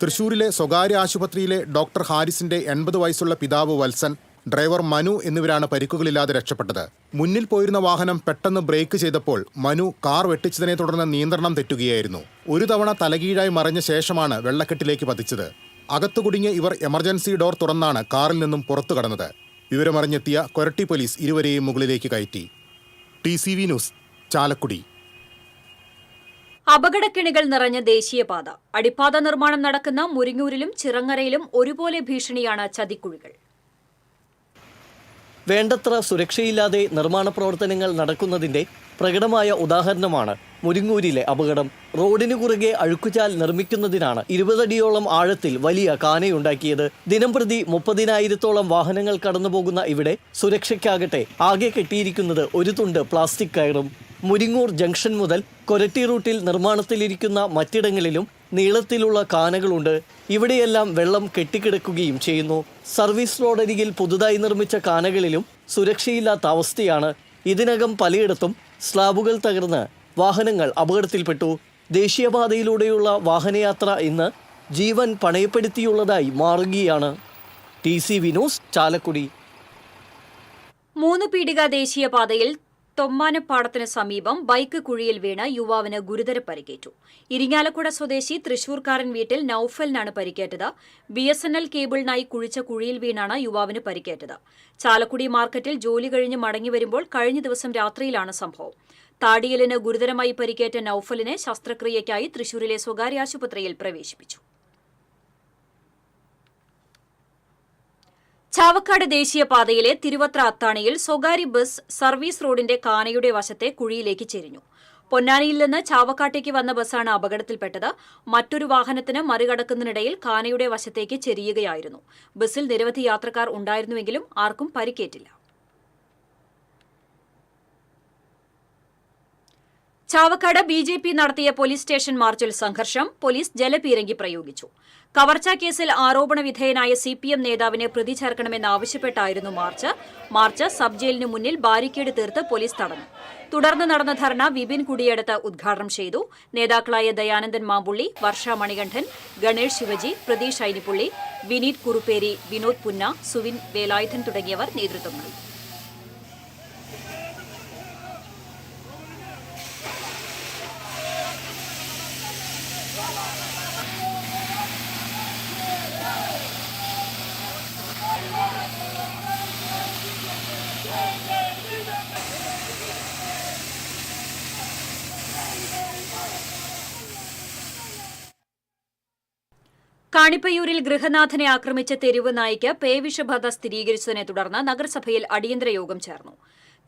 തൃശൂരിലെ സ്വകാര്യ ആശുപത്രിയിലെ ഡോക്ടർ ഹാരിസിന്റെ 80 വയസ്സുള്ള പിതാവ് വത്സൻ, ഡ്രൈവർ മനു എന്നിവരാണ് പരിക്കുകളില്ലാതെ രക്ഷപ്പെട്ടത്. മുന്നിൽ പോയിരുന്ന വാഹനം പെട്ടെന്ന് ബ്രേക്ക് ചെയ്തപ്പോൾ മനു കാർ വെട്ടിച്ചതിനെ തുടർന്ന് നിയന്ത്രണം തെറ്റുകയായിരുന്നു. ഒരു തവണ തലകീഴായി മറിഞ്ഞ ശേഷമാണ് വെള്ളക്കെട്ടിലേക്ക് പതിച്ചത്. അകത്തു കുടുങ്ങിയ ഇവർ എമർജൻസി ഡോർ തുറന്നാണ് കാറിൽ നിന്നും പുറത്തു കടന്നത്. വിവരമറിഞ്ഞെത്തിയ കൊരട്ടി പോലീസ് ഇരുവരെയും മുകളിലേക്ക് കയറ്റി. TCV news, Chalakudy. അപകടക്കിണികൾ നിറഞ്ഞ ദേശീയപാത. അടിപ്പാത നിർമ്മാണം നടക്കുന്ന മുരിങ്ങൂരിലും ചിറങ്ങരയിലും ഒരുപോലെ ഭീഷണിയാണ് ചതിക്കുഴികൾ. വേണ്ടത്ര സുരക്ഷയില്ലാതെ നിർമ്മാണ പ്രവർത്തനങ്ങൾ നടക്കുന്നതിന്റെ പ്രകടമായ ഉദാഹരണമാണ് മുരിങ്ങൂരിലെ അപകടം. റോഡിനു കുറുകെ അഴുക്കുചാൽ നിർമ്മിക്കുന്നതിനാണ് 20 അടിയോളം ആഴത്തിൽ വലിയ കാനയുണ്ടാക്കിയത്. ദിനംപ്രതി 30,000-ഓളം വാഹനങ്ങൾ കടന്നുപോകുന്ന ഇവിടെ സുരക്ഷയ്ക്കാകട്ടെ ആകെ കെട്ടിയിരിക്കുന്നത് ഒരു തുണ്ട് പ്ലാസ്റ്റിക് കയറും. മുരിങ്ങൂർ ജംഗ്ഷൻ മുതൽ കൊരട്ടി റൂട്ടിൽ നിർമ്മാണത്തിലിരിക്കുന്ന മറ്റിടങ്ങളിലും നീളത്തിലുള്ള കാനകളുണ്ട്. ഇവിടെയെല്ലാം വെള്ളം കെട്ടിക്കിടക്കുകയും ചെയ്യുന്നു. സർവീസ് റോഡരികിൽ പുതുതായി നിർമ്മിച്ച കാനകളിലും സുരക്ഷയില്ലാത്ത അവസ്ഥയാണ്. ഇതിനകം പലയിടത്തും സ്ലാബുകൾ തകർന്ന് വാഹനങ്ങൾ അപകടത്തിൽപ്പെട്ടു. ദേശീയപാതയിലൂടെയുള്ള വാഹനയാത്ര ഇന്ന് ജീവൻ പണയപ്പെടുത്തിയുള്ളതായി മാറുകയാണ്. TCV news, Chalakudy. 3 പീടിക ദേശീയപാതയിൽ തൊമ്മാനപ്പാടത്തിന് സമീപം ബൈക്ക് കുഴിയിൽ വീണ് യുവാവിന് ഗുരുതര പരിക്കേറ്റു. ഇരിങ്ങാലക്കുട സ്വദേശി തൃശൂർക്കാരൻ വീട്ടിൽ നൌഫലിനാണ് പരിക്കേറ്റത്. BSNL കേബിളിനായി കുഴിച്ച കുഴിയിൽ വീണാണ് യുവാവിന് പരിക്കേറ്റത്. ചാലക്കുടി മാർക്കറ്റിൽ ജോലി കഴിഞ്ഞ് മടങ്ങിവരുമ്പോൾ കഴിഞ്ഞ ദിവസം രാത്രിയിലാണ് സംഭവം. താടിയലിന് ഗുരുതരമായി പരിക്കേറ്റ നൌഫലിനെ ശസ്ത്രക്രിയയ്ക്കായി തൃശൂരിലെ സ്വകാര്യ ആശുപത്രിയിൽ പ്രവേശിപ്പിച്ചു. ചാവക്കാട് ദേശീയപാതയിലെ തിരുവത്ര അത്താണിയിൽ സ്വകാര്യ ബസ് സർവീസ് റോഡിന്റെ കാനയുടെ വശത്തെ കുഴിയിലേക്ക് ചെരിഞ്ഞു. പൊന്നാനിയിൽ നിന്ന് ചാവക്കാട്ടേക്ക് വന്ന ബസ്സാണ് അപകടത്തിൽപ്പെട്ടത്. മറ്റൊരു വാഹനത്തിന് മറികടക്കുന്നതിനിടയിൽ കാനയുടെ വശത്തേക്ക് ചെരിയുകയായിരുന്നു. ബസ്സിൽ നിരവധി യാത്രക്കാർ ഉണ്ടായിരുന്നുവെങ്കിലും ആർക്കും പരിക്കേറ്റില്ല. ചാവക്കാട് BJP നടത്തിയ പോലീസ് സ്റ്റേഷൻ മാർച്ചിൽ സംഘർഷം. പോലീസ് ജലപീരങ്കി പ്രയോഗിച്ചു. കവർച്ചാ കേസിൽ ആരോപണ വിധേയനായ CPM നേതാവിനെ പ്രതി ചേർക്കണമെന്നാവശ്യപ്പെട്ടായിരുന്നു മാർച്ച് സബ് ജയിലിന് മുന്നിൽ ബാരിക്കേഡ് തീർത്ത് പോലീസ് തടഞ്ഞു. തുടർന്ന് നടന്ന ധർണ വിപിൻ കുടിയെടുത്ത് ഉദ്ഘാടനം ചെയ്തു. നേതാക്കളായ ദയാനന്ദൻ മാമ്പുള്ളി, വർഷ മണികണ്ഠൻ, ഗണേഷ് ശിവജി, പ്രതീഷ് ഐനിപ്പുള്ളി, വിനീത് കുറുപ്പേരി, വിനോദ് പുന്ന, സുവിൻ വേലായുധൻ തുടങ്ങിയവർ നേതൃത്വം നൽകി. കാണിപ്പയ്യൂരിൽ ഗൃഹനാഥനെ ആക്രമിച്ച തെരുവ് നായ്ക്ക് പേവിഷബാധ സ്ഥിരീകരിച്ചതിനെ തുടർന്ന് നഗരസഭയിൽ അടിയന്തര യോഗം ചേർന്നു.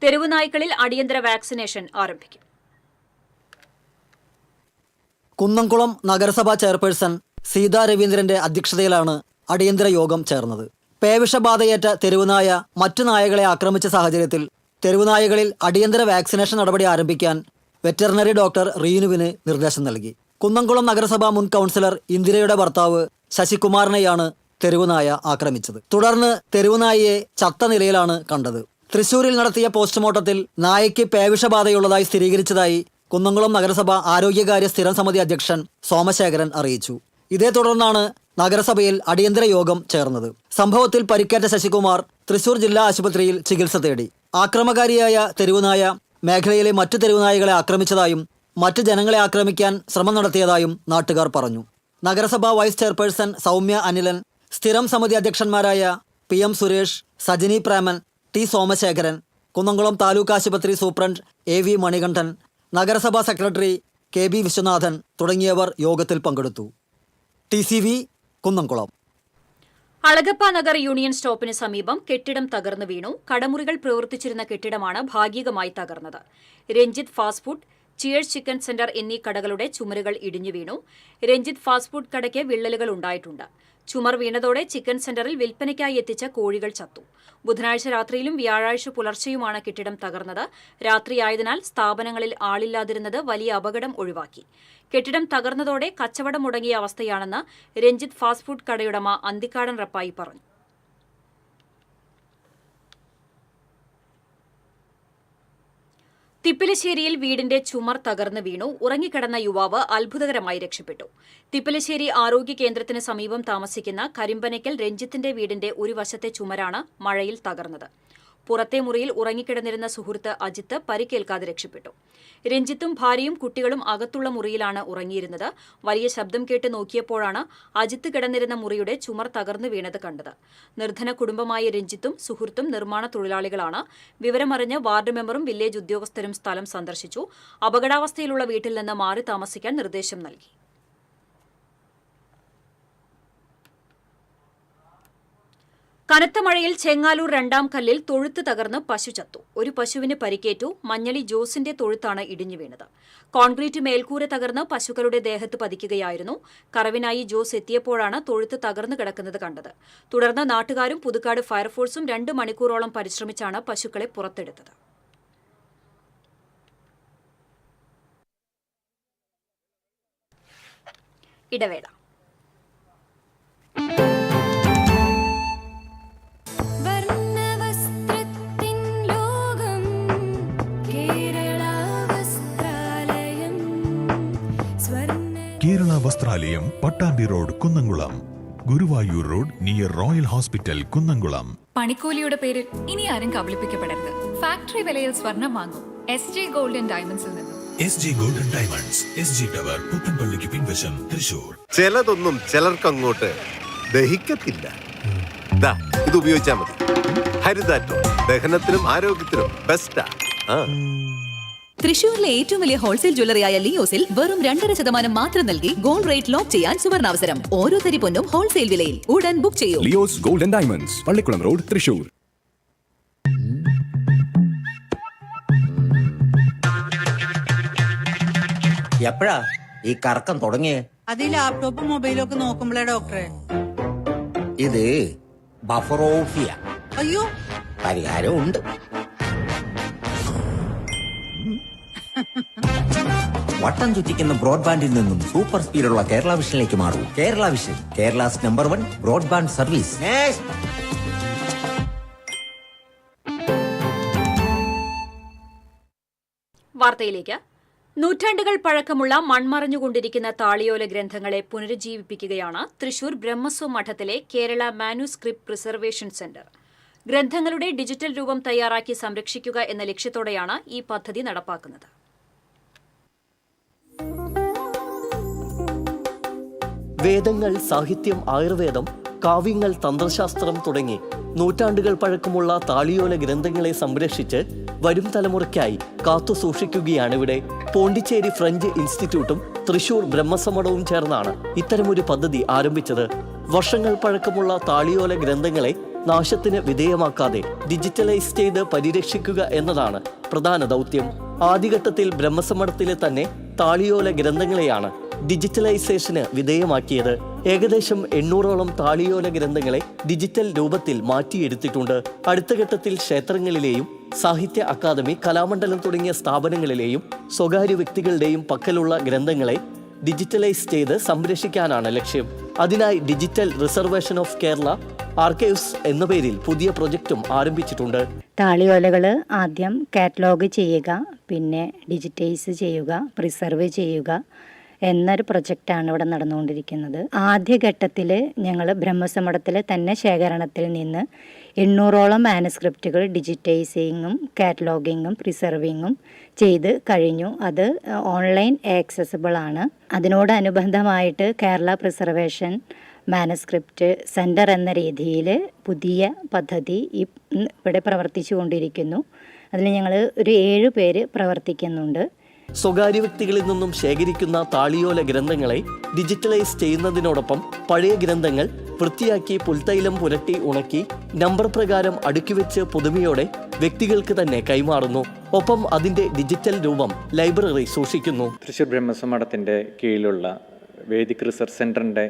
തെരുവ് നായ്ക്കളിൽ അടിയന്തര വാക്സിനേഷൻ ആരംഭിക്കും. കുന്നംകുളം നഗരസഭാ ചെയർപേഴ്സൺ സീതാ രവീന്ദ്രന്റെ അധ്യക്ഷതയിലാണ് അടിയന്തര യോഗം ചേർന്നത്. പേവിഷബാധയേറ്റ തെരുവുനായ മറ്റു നായകളെ ആക്രമിച്ച സാഹചര്യത്തിൽ തെരുവുനായകളിൽ അടിയന്തര വാക്സിനേഷൻ നടപടി ആരംഭിക്കാൻ വെറ്ററിനറി ഡോക്ടർ റീനുവിന് നിർദ്ദേശം നൽകി. കുന്നംകുളം നഗരസഭാ മുൻ കൗൺസിലർ ഇന്ദിരയുടെ ഭർത്താവ് ശശികുമാറിനെയാണ് തെരുവുനായ ആക്രമിച്ചത്. തുടർന്ന് തെരുവുനായയെ ചത്ത നിലയിലാണ് കണ്ടത്. തൃശൂരിൽ നടത്തിയ പോസ്റ്റ്മോർട്ടത്തിൽ നായയ്ക്ക് പേവിഷബാധയുള്ളതായി സ്ഥിരീകരിച്ചതായി കുന്നംകുളം നഗരസഭ ആരോഗ്യകാര്യ സ്ഥിരം സമിതി അധ്യക്ഷൻ സോമശേഖരൻ അറിയിച്ചു. ഇതേ തുടർന്നാണ് നഗരസഭയിൽ അടിയന്തര യോഗം ചേർന്നത്. സംഭവത്തിൽ പരിക്കേറ്റ ശശികുമാർ തൃശൂർ ജില്ലാ ആശുപത്രിയിൽ ചികിത്സ തേടി. ആക്രമകാരിയായ തെരുവുനായ മേഖലയിലെ മറ്റു തെരുവുനായകളെ ആക്രമിച്ചതായും മറ്റു ജനങ്ങളെ ആക്രമിക്കാൻ ശ്രമം നടത്തിയതായും നാട്ടുകാർ പറഞ്ഞു. നഗരസഭാ വൈസ് ചെയർപേഴ്സൺ സൗമ്യ അനിലൻ, സ്ഥിരം സമിതി അധ്യക്ഷന്മാരായ PM സുരേഷ്, സജിനി പ്രേമൻ, T സോമശേഖരൻ, കുന്നംകുളം താലൂക്ക് ആശുപത്രി സൂപ്രണ്ട് AV മണികണ്ഠൻ, നഗരസഭാ സെക്രട്ടറി KB വിശ്വനാഥൻ തുടങ്ങിയവർ യോഗത്തിൽ പങ്കെടുത്തു. TCV കുന്നംകുളം. അളഗപ്പ നഗർ യൂണിയൻ സ്റ്റോപ്പിന് സമീപം കെട്ടിടം തകർന്നു വീണു. കടമുറികൾ പ്രവർത്തിച്ചിരുന്ന കെട്ടിടമാണ് ഭാഗികമായി തകർന്നത്. Ranjith fast food, cheers chicken centre എന്നീ കടകളുടെ ചുമരുകൾ ഇടിഞ്ഞു വീണു. രഞ്ജിത്ത് ഫാസ്റ്റ് ഫുഡ് കടയ്ക്ക് വിള്ളലുകൾ ഉണ്ടായിട്ടുണ്ട്. ചുമർ വീണതോടെ ചിക്കൻ സെന്ററിൽ വിൽപ്പനയ്ക്കായി എത്തിച്ച കോഴികൾ ചത്തു. ബുധനാഴ്ച രാത്രിയിലും വ്യാഴാഴ്ച പുലർച്ചെയുമാണ് കെട്ടിടം തകർന്നത്. രാത്രിയായതിനാൽ സ്ഥാപനങ്ങളിൽ ആളില്ലാതിരുന്നത് വലിയ അപകടം ഒഴിവാക്കി. കെട്ടിടം തകർന്നതോടെ കച്ചവടം മുടങ്ങിയ അവസ്ഥയാണെന്ന് രഞ്ജിത്ത് ഫാസ്റ്റ് ഫുഡ് കടയുടമ അന്തിക്കാടൻ റപ്പായി പറഞ്ഞു. തിപ്പലശ്ശേരിയിൽ വീടിന്റെ ചുമർ തകർന്ന് വീണു. ഉറങ്ങിക്കിടന്ന യുവാവ് അത്ഭുതകരമായി രക്ഷപ്പെട്ടു. തിപ്പലശ്ശേരി ആരോഗ്യ കേന്ദ്രത്തിന് സമീപം താമസിക്കുന്ന കരിമ്പനയ്ക്കൽ രഞ്ജിത്തിന്റെ വീടിന്റെ ഒരു വശത്തെ ചുമരാണ് മഴയിൽ തകർന്നത്. പുറത്തെ മുറിയിൽ ഉറങ്ങിക്കിടന്നിരുന്ന സുഹൃത്ത് അജിത്ത് പരിക്കേൽക്കാതെ രക്ഷപ്പെട്ടു. രഞ്ജിത്തും ഭാര്യയും കുട്ടികളും അകത്തുള്ള മുറിയിലാണ് ഉറങ്ങിയിരുന്നത്. വലിയ ശബ്ദം കേട്ട് നോക്കിയപ്പോഴാണ് അജിത്ത് കിടന്നിരുന്ന മുറിയുടെ ചുമർ തകർന്നു വീണത് കണ്ടത്. നിർധന കുടുംബമായ രഞ്ജിത്തും സുഹൃത്തും നിർമ്മാണ തൊഴിലാളികളാണ്. വിവരമറിഞ്ഞ് വാർഡ് മെമ്പറും വില്ലേജ് ഉദ്യോഗസ്ഥരും സ്ഥലം സന്ദർശിച്ചു. അപകടാവസ്ഥയിലുള്ള വീട്ടിൽ നിന്ന് മാറി താമസിക്കാൻ നിർദ്ദേശം നൽകി. കനത്ത മഴയിൽ ചെങ്ങാലൂർ രണ്ടാം കല്ലിൽ തൊഴുത്ത് തകർന്ന് പശു ചത്തു. ഒരു പശുവിന് പരിക്കേറ്റു. മഞ്ഞളി ജോസിന്റെ തൊഴുത്താണ് ഇടിഞ്ഞു വീണത്. കോൺക്രീറ്റ് മേൽക്കൂര തകർന്ന് പശുക്കളുടെ ദേഹത്ത് പതിക്കുകയായിരുന്നു. കറവിനായി ജോസ് എത്തിയപ്പോഴാണ് തൊഴുത്ത് തകർന്നു കിടക്കുന്നത് കണ്ടത്. തുടർന്ന് നാട്ടുകാരും പുതുക്കാട് ഫയർഫോഴ്സും 2 മണിക്കൂറോളം പരിശ്രമിച്ചാണ് പശുക്കളെ പുറത്തെടുത്തത്. ഇടവേള. Kerala Vasthralayam, Pattambi road, Kunnamkulam. Guruvayur road near royal hospital, Kunnamkulam. പണിക്കൂലിയുടെ പേരിൽ ഇനി ആരും കബളിപ്പിക്കപ്പെടരുത്. ഫാക്ടറി വിലയിൽ സ്വർണം വാങ്ങും SJ ഗോൾഡൻ ഡയമണ്ട്സിൽ നിന്നും. SJ golden diamonds, SG tower, പുത്തൻപള്ളിക്ക് പിൻവശം, തൃശൂർ. ചിലതൊന്നും ചിലർക്കങ്ങോട്ട് ദഹിക്കത്തില്ല. ഇത് ഉപയോഗിച്ചാൽ മതി. ഹരിതാറ്റോ ദഹനത്തിനും ആരോഗ്യത്തിനും ബെസ്റ്റാ. തൃശൂരിലെ ഏറ്റവും വലിയ ഹോൾസെയിൽ ജ്വല്ലറിയായ ലിയോസിൽ വെറും 2.5% മാത്രം നൽകി ഗോൾഡ് റേറ്റ് ലോക്ക് ചെയ്യാൻ സുവർണാവസരം. ഓരോ തരി പൊന്നും ഹോൾസെയിൽ വിലയിൽ. ഉടൻ ബുക്ക് ചെയ്യൂ. Leo's golden diamonds, Pallikulam road, Thrissur. എപ്പോഴാ ഈ കറക്കം തുടങ്ങിയേ? അത് ലാപ്ടോപ്പും മൊബൈലും ഒക്കെ നോക്കുമ്പോഴേ ഡോക്ടറെ. ഇത് ബഫറോഫിയ. അയ്യോ, പരിഹാരം ഉണ്ട്. വട്ടം ചുറ്റിക്കുന്ന ബ്രോഡ്ബാൻഡിൽ നിന്നും സൂപ്പർ സ്പീഡുള്ള കേരള വിഷനിലേക്ക് മാറൂ. Kerala vision, Kerala's number 1 broadband service. വാർത്തയിലേക്ക്. നൂറ്റാണ്ടുകൾ പഴക്കമുള്ള മൺമറഞ്ഞുകൊണ്ടിരിക്കുന്ന താളിയോല ഗ്രന്ഥങ്ങളെ പുനരുജ്ജീവിപ്പിക്കുകയാണ് തൃശൂർ ബ്രഹ്മസ്വം മഠത്തിലെ കേരള മാനുസ്ക്രിപ്റ്റ് പ്രിസർവേഷൻ സെന്റർ. ഗ്രന്ഥങ്ങളുടെ ഡിജിറ്റൽ രൂപം തയ്യാറാക്കി സംരക്ഷിക്കുക എന്ന ലക്ഷ്യത്തോടെയാണ് ഈ പദ്ധതി നടപ്പാക്കുന്നത്. വേദങ്ങൾ, സാഹിത്യം, ആയുർവേദം, കാവ്യങ്ങൾ, തന്ത്രശാസ്ത്രം തുടങ്ങി നൂറ്റാണ്ടുകൾ പഴക്കമുള്ള താളിയോല ഗ്രന്ഥങ്ങളെ സംരക്ഷിച്ച് വരും തലമുറയ്ക്കായി കാത്തു സൂക്ഷിക്കുകയാണിവിടെ. പോണ്ടിച്ചേരി ഫ്രഞ്ച് ഇൻസ്റ്റിറ്റ്യൂട്ടും തൃശൂർ ബ്രഹ്മസമഠവും ചേർന്നാണ് ഇത്തരമൊരു പദ്ധതി ആരംഭിച്ചത്. വർഷങ്ങൾ പഴക്കമുള്ള താളിയോല ഗ്രന്ഥങ്ങളെ നാശത്തിന് വിധേയമാക്കാതെ ഡിജിറ്റലൈസ് ചെയ്ത് പരിരക്ഷിക്കുക എന്നതാണ് പ്രധാന ദൗത്യം. ആദ്യഘട്ടത്തിൽ ബ്രഹ്മസമഠത്തിലെ തന്നെ താളിയോല ഗ്രന്ഥങ്ങളെയാണ് ഡിജിറ്റലൈസേഷന് വിധേയമാക്കിയത്. ഏകദേശം 800ഓളം താളിയോല ഗ്രന്ഥങ്ങളെ ഡിജിറ്റൽ രൂപത്തിൽ മാറ്റിയെടുത്തിട്ടുണ്ട്. അടുത്ത ഘട്ടത്തിൽ ക്ഷേത്രങ്ങളിലെയും സാഹിത്യ അക്കാദമി, കലാമണ്ഡലം തുടങ്ങിയ സ്ഥാപനങ്ങളിലെയും സ്വകാര്യ വ്യക്തികളുടെയും പക്കലുള്ള ഗ്രന്ഥങ്ങളെ ഡിജിറ്റലൈസ് ചെയ്ത് സംരക്ഷിക്കാനാണ് ലക്ഷ്യം. അതിനായി digital reservation of Kerala archives എന്ന പേരിൽ പുതിയ പ്രൊജക്റ്റും ആരംഭിച്ചിട്ടുണ്ട്. താളിയോലകൾ ആദ്യം കാറ്റലോഗ് ചെയ്യുക, പിന്നെ ഡിജിറ്റൈസ് ചെയ്യുക, പ്രിസർവ് ചെയ്യുക എന്നൊരു പ്രൊജക്റ്റാണ് ഇവിടെ നടന്നുകൊണ്ടിരിക്കുന്നത്. ആദ്യഘട്ടത്തിൽ ഞങ്ങൾ ബ്രഹ്മസമഠത്തിലെ തന്നെ ശേഖരണത്തിൽ നിന്ന് 800ഓളം മാനുസ്ക്രിപ്റ്റുകൾ ഡിജിറ്റൈസിങ്ങും കാറ്റലോഗിങ്ങും പ്രിസർവിങ്ങും ചെയ്ത് കഴിഞ്ഞു. അത് ഓൺലൈൻ ആക്സസിബിൾ ആണ്. അതിനോടനുബന്ധമായിട്ട് കേരള പ്രിസർവേഷൻ മാനുസ്ക്രിപ്റ്റ് സെൻറ്റർ എന്ന രീതിയിൽ പുതിയ പദ്ധതി ഇവിടെ പ്രവർത്തിച്ചു കൊണ്ടിരിക്കുന്നു. അതിൽ ഞങ്ങൾ ഒരു 7 പേര് പ്രവർത്തിക്കുന്നുണ്ട്. സ്വകാര്യ വ്യക്തികളിൽ നിന്നും ശേഖരിക്കുന്ന താളിയോല ഗ്രന്ഥങ്ങളെ ഡിജിറ്റലൈസ് ചെയ്യുന്നതിനോടൊപ്പം പഴയ ഗ്രന്ഥങ്ങൾ വൃത്തിയാക്കി പുൽത്തൈലം പുരട്ടി ഉണക്കി നമ്പർ പ്രകാരം അടുക്കിവെച്ച് പുതുമയോടെ വ്യക്തികൾക്ക് തന്നെ കൈമാറുന്നു. ഒപ്പം അതിന്റെ ഡിജിറ്റൽ രൂപം ലൈബ്രറി സൂക്ഷിക്കുന്നു. തൃശൂർ ബ്രഹ്മസമഠത്തിൻ്റെ കീഴിലുള്ള വേദിക് റിസർച്ച് സെൻറ്ററിൻ്റെ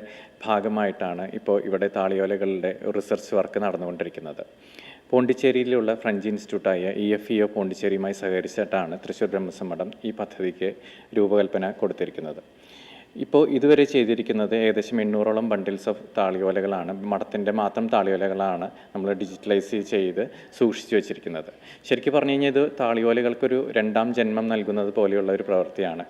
ഭാഗമായിട്ടാണ് ഇപ്പോൾ ഇവിടെ താളിയോലകളുടെ റിസർച്ച് വർക്ക് നടന്നുകൊണ്ടിരിക്കുന്നത്. പോണ്ടിച്ചേരിയിലുള്ള ഫ്രഞ്ച് ഇൻസ്റ്റിറ്റ്യൂട്ടായ EFEO പോണ്ടിച്ചേരിയുമായി സഹകരിച്ചിട്ടാണ് തൃശൂർ ബ്രഹ്മസമഠം ഈ പദ്ധതിക്ക് രൂപകൽപ്പന കൊടുത്തിരിക്കുന്നത്. ഇപ്പോൾ ഇതുവരെ ചെയ്തിരിക്കുന്നത് ഏകദേശം 800ഓളം ബണ്ടിൽസ് ഓഫ് താളിയോലകളാണ്, മഠത്തിൻ്റെ മാത്രം താളിയോലകളാണ് നമ്മൾ ഡിജിറ്റലൈസ് ചെയ്ത് സൂക്ഷിച്ചു വച്ചിരിക്കുന്നത്. ശരിക്കും പറഞ്ഞു കഴിഞ്ഞാൽ ഇത് താളിയോലകൾക്കൊരു രണ്ടാം ജന്മം നൽകുന്നത് പോലെയുള്ള ഒരു പ്രവൃത്തിയാണ്.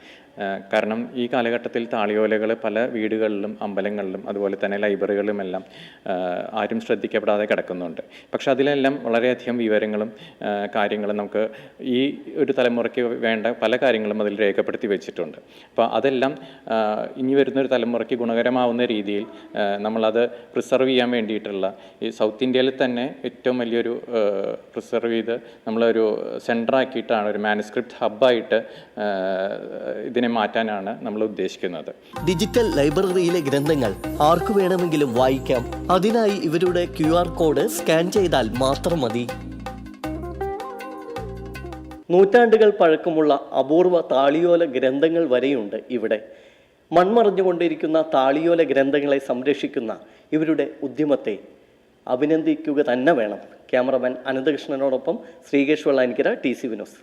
കാരണം ഈ കാലഘട്ടത്തിൽ താളിയോലകൾ പല വീടുകളിലും അമ്പലങ്ങളിലും അതുപോലെ തന്നെ ലൈബ്രറികളിലുമെല്ലാം ആരും ശ്രദ്ധിക്കപ്പെടാതെ കിടക്കുന്നുണ്ട്. പക്ഷെ അതിലെല്ലാം വളരെയധികം വിവരങ്ങളും കാര്യങ്ങളും നമുക്ക് ഈ ഒരു തലമുറയ്ക്ക് വേണ്ട പല കാര്യങ്ങളും അതിൽ രേഖപ്പെടുത്തി വെച്ചിട്ടുണ്ട്. അപ്പോൾ അതെല്ലാം ഇനി വരുന്നൊരു തലമുറയ്ക്ക് ഗുണകരമാവുന്ന രീതിയിൽ നമ്മളത് പ്രിസർവ് ചെയ്യാൻ വേണ്ടിയിട്ടുള്ള ഈ സൗത്ത് ഇന്ത്യയിൽ തന്നെ ഏറ്റവും വലിയൊരു പ്രിസർവ് ചെയ്ത് നമ്മളൊരു സെൻറ്ററാക്കിയിട്ടാണ്, ഒരു മാനുസ്ക്രിപ്റ്റ് ഹബ്ബായിട്ട് ഇതിനെ മാറ്റാനാണ് നമ്മൾ ഉദ്ദേശിക്കുന്നത്. ഡിജിറ്റൽ ലൈബ്രറിയിലെ ഗ്രന്ഥങ്ങൾ ആർക്കു വേണമെങ്കിലും വായിക്കാം. അതിനായി ഇവരുടെ QR കോഡ് സ്കാൻ ചെയ്താൽ മാത്രം മതി. നൂറ്റാണ്ടുകൾ പഴക്കമുള്ള അപൂർവ താളിയോല ഗ്രന്ഥങ്ങൾ വരെയുണ്ട് ഇവിടെ. മൺമറഞ്ഞുകൊണ്ടിരിക്കുന്ന താളിയോല ഗ്രന്ഥങ്ങളെ സംരക്ഷിക്കുന്ന ഇവരുടെ ഉദ്യമത്തെ അഭിനന്ദിക്കുക തന്നെ വേണം. Cameraman അനന്തകൃഷ്ണനോടൊപ്പം Sreekesh Vellanikkara, TC Vinos.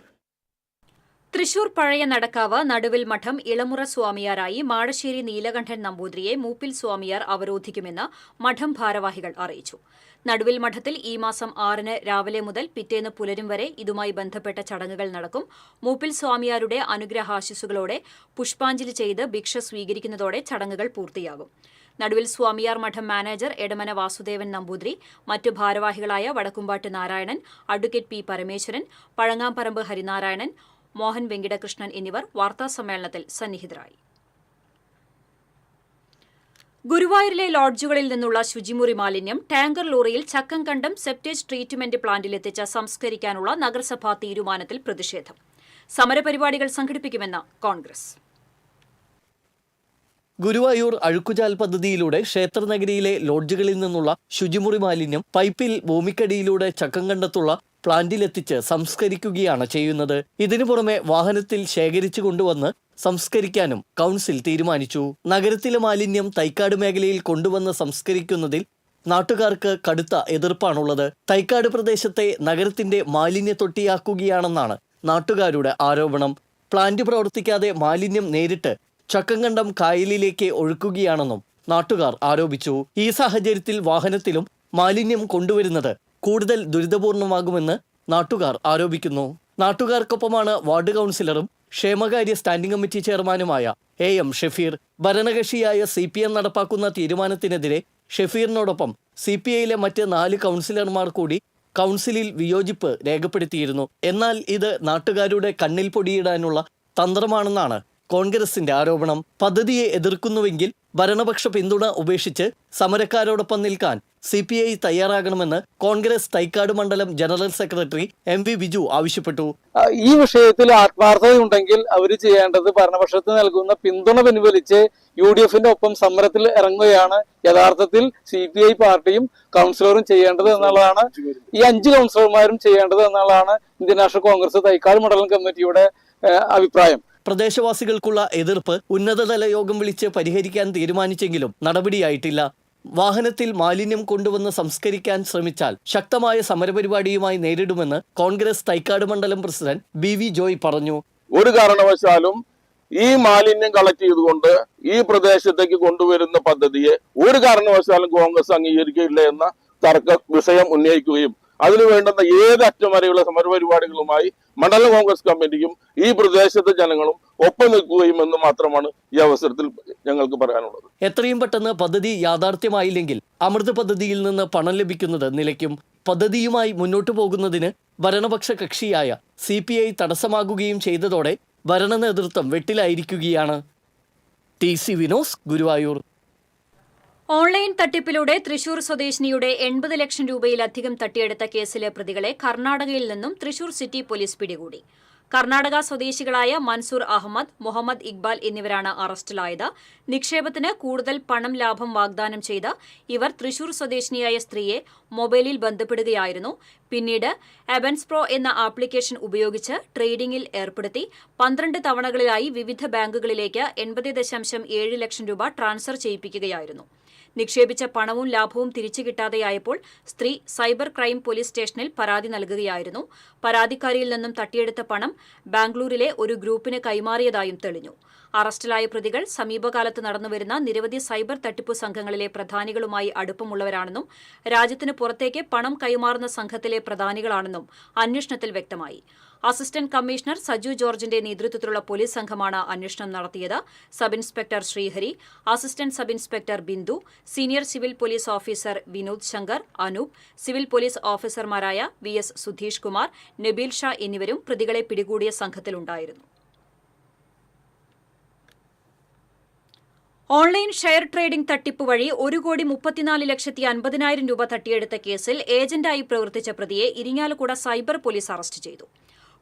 തൃശൂർ പഴയ നടക്കാവ് നടുവിൽ മഠം ഇളമുറ സ്വാമിയാരായി മാടശ്ശേരി നീലകണ്ഠൻ നമ്പൂതിരിയെ മൂപ്പിൽ സ്വാമിയാർ അവരോധിക്കുമെന്ന് മഠം ഭാരവാഹികൾ അറിയിച്ചു. നടുവിൽ മഠത്തിൽ ഈ മാസം 6-ന് രാവിലെ മുതൽ പിറ്റേന്ന് പുലരും വരെ ഇതുമായി ബന്ധപ്പെട്ട ചടങ്ങുകൾ നടക്കും. മൂപ്പിൽ സ്വാമിയാരുടെ അനുഗ്രഹാശിസുകളോടെ പുഷ്പാഞ്ജലി ചെയ്ത് ഭിക്ഷ സ്വീകരിക്കുന്നതോടെ ചടങ്ങുകൾ പൂർത്തിയാകും. നടുവിൽ സ്വാമിയാർ മഠം മാനേജർ എടമന വാസുദേവൻ നമ്പൂതിരി, മറ്റു ഭാരവാഹികളായ വടക്കുംപാട്ട് നാരായണൻ, അഡ്വക്കേറ്റ് P. പരമേശ്വരൻ, പഴങ്ങാംപറമ്പ് ഹരിനാരായണൻ, മോഹൻ വെങ്കിടകൃഷ്ണൻ എന്നിവർ വാർത്താസമ്മേളനത്തിൽ സന്നിഹിതരായി. ഗുരുവായൂരിലെ ലോഡ്ജുകളിൽ നിന്നുള്ള ശുചിമുറി മാലിന്യം ടാങ്കർ ലോറിയിൽ ചക്കംകണ്ടം സെപ്റ്റേജ് ട്രീറ്റ്മെന്റ് പ്ലാന്റിലെത്തിച്ച് സംസ്കരിക്കാനുള്ള നഗരസഭാ തീരുമാനത്തിൽ പ്രതിഷേധം. സമരപരിപാടികൾ സംഘടിപ്പിക്കുമെന്ന് കോൺഗ്രസ്. ഗുരുവായൂർ അഴുക്കുചാൽ പദ്ധതിയിലൂടെ ക്ഷേത്രനഗരിയിലെ ലോഡ്ജുകളിൽ നിന്നുള്ള ശുചിമുറി മാലിന്യം പൈപ്പിൽ ഭൂമിക്കടിയിലൂടെ ചക്കംകണ്ടത്തുള്ള പ്ലാന്റിലെത്തിച്ച് സംസ്കരിക്കുകയാണ് ചെയ്യുന്നത്. ഇതിനു പുറമെ വാഹനത്തിൽ ശേഖരിച്ചു കൊണ്ടുവന്ന് സംസ്കരിക്കാനും കൗൺസിൽ തീരുമാനിച്ചു. നഗരത്തിലെ മാലിന്യം തൈക്കാട് മേഖലയിൽ കൊണ്ടുവന്ന് സംസ്കരിക്കുന്നതിൽ നാട്ടുകാർക്ക് കടുത്ത എതിർപ്പാണുള്ളത്. തൈക്കാട് പ്രദേശത്തെ നഗരത്തിന്റെ മാലിന്യ തൊട്ടിയാക്കുകയാണെന്നാണ് നാട്ടുകാരുടെ ആരോപണം. പ്ലാന്റ് പ്രവർത്തിക്കാതെ മാലിന്യം നേരിട്ട് ചക്കംകണ്ടം കായലിലേക്ക് ഒഴുക്കുകയാണെന്നും നാട്ടുകാർ ആരോപിച്ചു. ഈ സാഹചര്യത്തിൽ വാഹനത്തിലും മാലിന്യം കൊണ്ടുവരുന്നത് കൂടുതൽ ദുരിതപൂർണമാകുമെന്ന് നാട്ടുകാർ ആരോപിക്കുന്നു. നാട്ടുകാർക്കൊപ്പമാണ് വാർഡ് കൗൺസിലറും ക്ഷേമകാര്യ സ്റ്റാൻഡിംഗ് കമ്മിറ്റി ചെയർമാനുമായ AM ഷഫീർ. ഭരണകക്ഷിയായ CPM നടപ്പാക്കുന്ന തീരുമാനത്തിനെതിരെ ഷഫീറിനോടൊപ്പം CPIയിലെ മറ്റ് 4 കൗൺസിലർമാർ കൂടി കൗൺസിലിൽ വിയോജിപ്പ് രേഖപ്പെടുത്തിയിരുന്നു. എന്നാൽ ഇത് നാട്ടുകാരുടെ കണ്ണിൽ പൊടിയിടാനുള്ള തന്ത്രമാണെന്നാണ് കോൺഗ്രസിന്റെ ആരോപണം. പദ്ധതിയെ എതിർക്കുന്നുവെങ്കിൽ ഭരണപക്ഷ പിന്തുണ ഉപേക്ഷിച്ച് സമരക്കാരോടൊപ്പം നിൽക്കാൻ CPI തയ്യാറാകണമെന്ന് കോൺഗ്രസ് തൈക്കാട് മണ്ഡലം ജനറൽ സെക്രട്ടറി MV ബിജു ആവശ്യപ്പെട്ടു. ഈ വിഷയത്തിൽ ആത്മാർത്ഥതയുണ്ടെങ്കിൽ അവർ ചെയ്യേണ്ടത് ഭരണപക്ഷത്തിന് നൽകുന്ന പിന്തുണ പിൻവലിച്ച് UDFന്റെ ഒപ്പം സമരത്തിൽ ഇറങ്ങുകയാണ് യഥാർത്ഥത്തിൽ CPI പാർട്ടിയും കൗൺസിലറും ചെയ്യേണ്ടത് എന്നുള്ളതാണ്. ഈ 5 കൗൺസിലർമാരും ചെയ്യേണ്ടത് എന്നുള്ളതാണ് ഇന്ത്യൻ നാഷണൽ കോൺഗ്രസ് തൈക്കാട് മണ്ഡലം കമ്മിറ്റിയുടെ അഭിപ്രായം. പ്രദേശവാസികൾക്കുള്ള എതിർപ്പ് ഉന്നതതല യോഗം വിളിച്ച് പരിഹരിക്കാൻ തീരുമാനിച്ചെങ്കിലും നടപടിയായിട്ടില്ല. വാഹനത്തിൽ മാലിന്യം കൊണ്ടുവന്ന് സംസ്കരിക്കാൻ ശ്രമിച്ചാൽ ശക്തമായ സമരപരിപാടിയുമായി നേരിടുമെന്ന് കോൺഗ്രസ് തൈക്കാട് മണ്ഡലം പ്രസിഡന്റ് BV ജോയ് പറഞ്ഞു. ഒരു കാരണവശാലും ഈ മാലിന്യം കളക്ട് ചെയ്തുകൊണ്ട് ഈ പ്രദേശത്തേക്ക് കൊണ്ടുവരുന്ന പദ്ധതിയെ ഒരു കാരണവശാലും കോൺഗ്രസ് അംഗീകരിക്കില്ല എന്ന തർക്ക വിഷയം ഉന്നയിക്കുകയും അതിനു വേണ്ടുന്ന ഏത് അറ്റം വരെയുള്ള സമരപരിപാടികളുമായി മണ്ഡലം കോൺഗ്രസ് കമ്മിറ്റിയും ഈ പ്രദേശത്തെ ജനങ്ങളും ഒപ്പം നിൽക്കുകയും എന്ന് മാത്രമാണ് ഈ അവസരത്തിൽ ഞങ്ങൾക്ക് പറയാനുള്ളത്. എത്രയും പെട്ടെന്ന് പദ്ധതി യാഥാർത്ഥ്യമായില്ലെങ്കിൽ അമൃത് പദ്ധതിയിൽ നിന്ന് പണം ലഭിക്കുന്നത് നിലയ്ക്കും. പദ്ധതിയുമായി മുന്നോട്ടു പോകുന്നതിന് ഭരണപക്ഷ കക്ഷിയായ CPI തടസ്സമാകുകയും ചെയ്തതോടെ ഭരണ നേതൃത്വം വെട്ടിലായിരിക്കുകയാണ്. TC വിനോസ്, ഗുരുവായൂർ. ഓൺലൈൻ തട്ടിപ്പിലൂടെ തൃശൂർ സ്വദേശിനിയുടെ 80 ലക്ഷം രൂപയിലധികം തട്ടിയെടുത്ത കേസിലെ പ്രതികളെ കർണാടകയിൽ നിന്നും തൃശൂർ സിറ്റി പോലീസ് പിടികൂടി. കർണാടക സ്വദേശികളായ മൻസൂർ അഹമ്മദ്, മുഹമ്മദ് ഇക്ബാൽ എന്നിവരാണ് അറസ്റ്റിലായത്. നിക്ഷേപത്തിന് കൂടുതൽ പണം ലാഭം വാഗ്ദാനം ചെയ്ത ഇവർ തൃശൂർ സ്വദേശിനിയായ സ്ത്രീയെ മൊബൈലിൽ ബന്ധപ്പെടുകയായിരുന്നു. പിന്നീട് എബൻസ് പ്രോ എന്ന ആപ്ലിക്കേഷൻ ഉപയോഗിച്ച് ട്രേഡിംഗിൽ ഏർപ്പെടുത്തി 12 തവണകളിലായി വിവിധ ബാങ്കുകളിലേക്ക് 80.7 ലക്ഷം രൂപ ട്രാൻസ്ഫർ ചെയ്യിപ്പിക്കുകയായിരുന്നു. നിക്ഷേപിച്ച പണവും ലാഭവും തിരിച്ചു കിട്ടാതെയായപ്പോൾ സ്ത്രീ സൈബർ ക്രൈം പോലീസ് സ്റ്റേഷനിൽ പരാതി നൽകുകയായിരുന്നു. പരാതിക്കാരിയിൽ നിന്നും തട്ടിയെടുത്ത പണം ബാംഗ്ലൂരിലെ ഒരു ഗ്രൂപ്പിന് കൈമാറിയതായും തെളിഞ്ഞു. അറസ്റ്റിലായ പ്രതികൾ സമീപകാലത്ത് നടന്നുവരുന്ന നിരവധി സൈബർ തട്ടിപ്പു സംഘങ്ങളിലെ പ്രധാനികളുമായി അടുപ്പമുള്ളവരാണെന്നും രാജ്യത്തിന് പുറത്തേക്ക് പണം കൈമാറുന്ന സംഘത്തിലെ പ്രധാനികളാണെന്നും അന്വേഷണത്തിൽ വ്യക്തമായി. അസിസ്റ്റന്റ് കമ്മീഷണർ സജു ജോർജിന്റെ നേതൃത്വത്തിലുള്ള പോലീസ് സംഘമാണ് അന്വേഷണം നടത്തിയത്. Sub inspector Srihari, assistant sub inspector Bindu, senior civil police officer Vinod Shankar, Anoop, civil police ഓഫീസർമാരായ VS സുധീഷ് കുമാർ, നബീൽ ഷാ എന്നിവരും പ്രതികളെ പിടികൂടിയ സംഘത്തിലുണ്ടായിരുന്നു. ഓൺലൈൻ ഷെയർ ട്രേഡിംഗ് തട്ടിപ്പ് വഴി 1,34,50,000 രൂപ തട്ടിയെടുത്ത കേസിൽ ഏജന്റായി പ്രവർത്തിച്ച പ്രതിയെ ഇരിങ്ങാലക്കുട സൈബർ പോലീസ് അറസ്റ്റ് ചെയ്തു.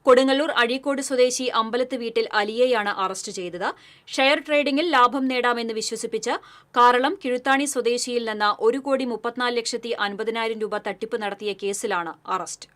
കൊടുങ്ങല്ലൂർ അഴീക്കോട് സ്വദേശി അമ്പലത്ത് വീട്ടിൽ അലിയെയാണ് അറസ്റ്റ് ചെയ്തത്. ഷെയർ ട്രേഡിംഗിൽ ലാഭം നേടാമെന്ന് വിശ്വസിപ്പിച്ച് കാറളം കിഴുത്താണി സ്വദേശിയിൽ നിന്ന് 1,34,50,000 രൂപ തട്ടിപ്പ് നടത്തിയ കേസിലാണ് അറസ്റ്റ്.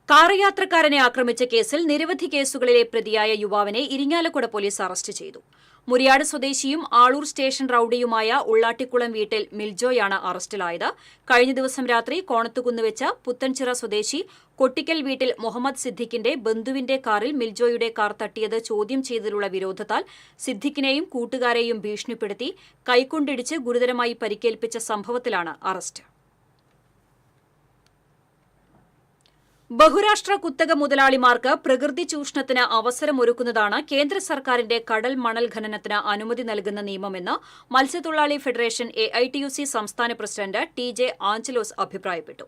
കാർ യാത്രക്കാരനെ ആക്രമിച്ച കേസിൽ നിരവധി കേസുകളിലെ പ്രതിയായ യുവാവിനെ ഇരിങ്ങാലക്കുട പോലീസ് അറസ്റ്റ് ചെയ്തു. മുരിയാട് സ്വദേശിയും ആളൂർ സ്റ്റേഷൻ റൌഡിയുമായ ഉള്ളാട്ടിക്കുളം വീട്ടിൽ മിൽജോയാണ് അറസ്റ്റിലായത്. കഴിഞ്ഞ ദിവസം രാത്രി കോണത്തുകുന്ന് വെച്ച് പുത്തൻചിറ സ്വദേശി കൊട്ടിക്കൽ വീട്ടിൽ മുഹമ്മദ് സിദ്ദിഖിന്റെ ബന്ധുവിന്റെ കാറിൽ മിൽജോയുടെ കാർ തട്ടിയത് ചോദ്യം ചെയ്തതിലുള്ള വിരോധത്താൽ സിദ്ദിഖിനെയും കൂട്ടുകാരെയും ഭീഷണിപ്പെടുത്തി കൈക്കൊണ്ടിടിച്ച് ഗുരുതരമായി പരിക്കേൽപ്പിച്ച സംഭവത്തിലാണ് അറസ്റ്റ്. ബഹുരാഷ്ട്ര കുത്തക മുതലാളിമാർക്ക് പ്രകൃതി ചൂഷണത്തിന് അവസരമൊരുക്കുന്നതാണ് കേന്ദ്ര സർക്കാരിന്റെ കടൽ മണൽ ഖനനത്തിന് അനുമതി നൽകുന്ന നിയമമെന്ന് മത്സ്യത്തൊഴിലാളി ഫെഡറേഷൻ AITUC സംസ്ഥാന പ്രസിഡന്റ് TJ ആഞ്ചലോസ് അഭിപ്രായപ്പെട്ടു.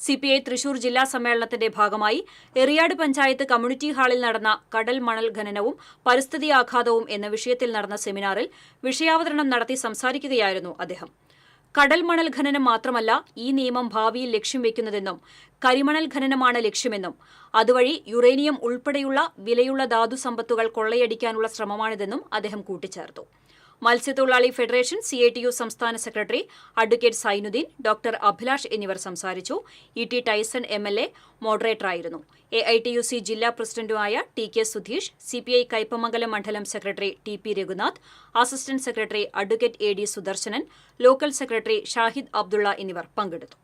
CPI തൃശൂർ ജില്ലാ സമ്മേളനത്തിന്റെ ഭാഗമായി എറിയാട് പഞ്ചായത്ത് കമ്മ്യൂണിറ്റി ഹാളിൽ നടന്ന കടൽ മണൽ ഖനനവും പരിസ്ഥിതി ആഘാതവും എന്ന വിഷയത്തിൽ നടന്ന സെമിനാറിൽ വിഷയാവതരണം നടത്തി സംസാരിക്കുകയായിരുന്നു അദ്ദേഹം. കടൽ മണൽ ഖനനം മാത്രമല്ല ഈ നിയമം ഭാവിയിൽ ലക്ഷ്യം വയ്ക്കുന്നതെന്നും കരിമണൽ ഖനനമാണ് ലക്ഷ്യമെന്നും അതുവഴി യുറേനിയം ഉൾപ്പെടെയുള്ള വിലയുള്ള ധാതുസമ്പത്തുകൾ കൊള്ളയടിക്കാനുള്ള ശ്രമമാണിതെന്നും അദ്ദേഹം കൂട്ടിച്ചേർത്തു. മത്സ്യത്തൊഴിലാളി ഫെഡറേഷൻ CITU സംസ്ഥാന secretary advocate Sainudheen, doctor Abhilash എന്നിവർ സംസാരിച്ചു. ET ടൈസൺ MLA മോഡറേറ്ററായിരുന്നു. AITUC ജില്ലാ പ്രസിഡന്റുമായ TK സുധീഷ്, CPI കയ്പമംഗലം മണ്ഡലം secretary TP Raghunath, assistant secretary advocate AD Sudarshanan, local secretary Shahid Abdulla എന്നിവർ പങ്കെടുത്തു.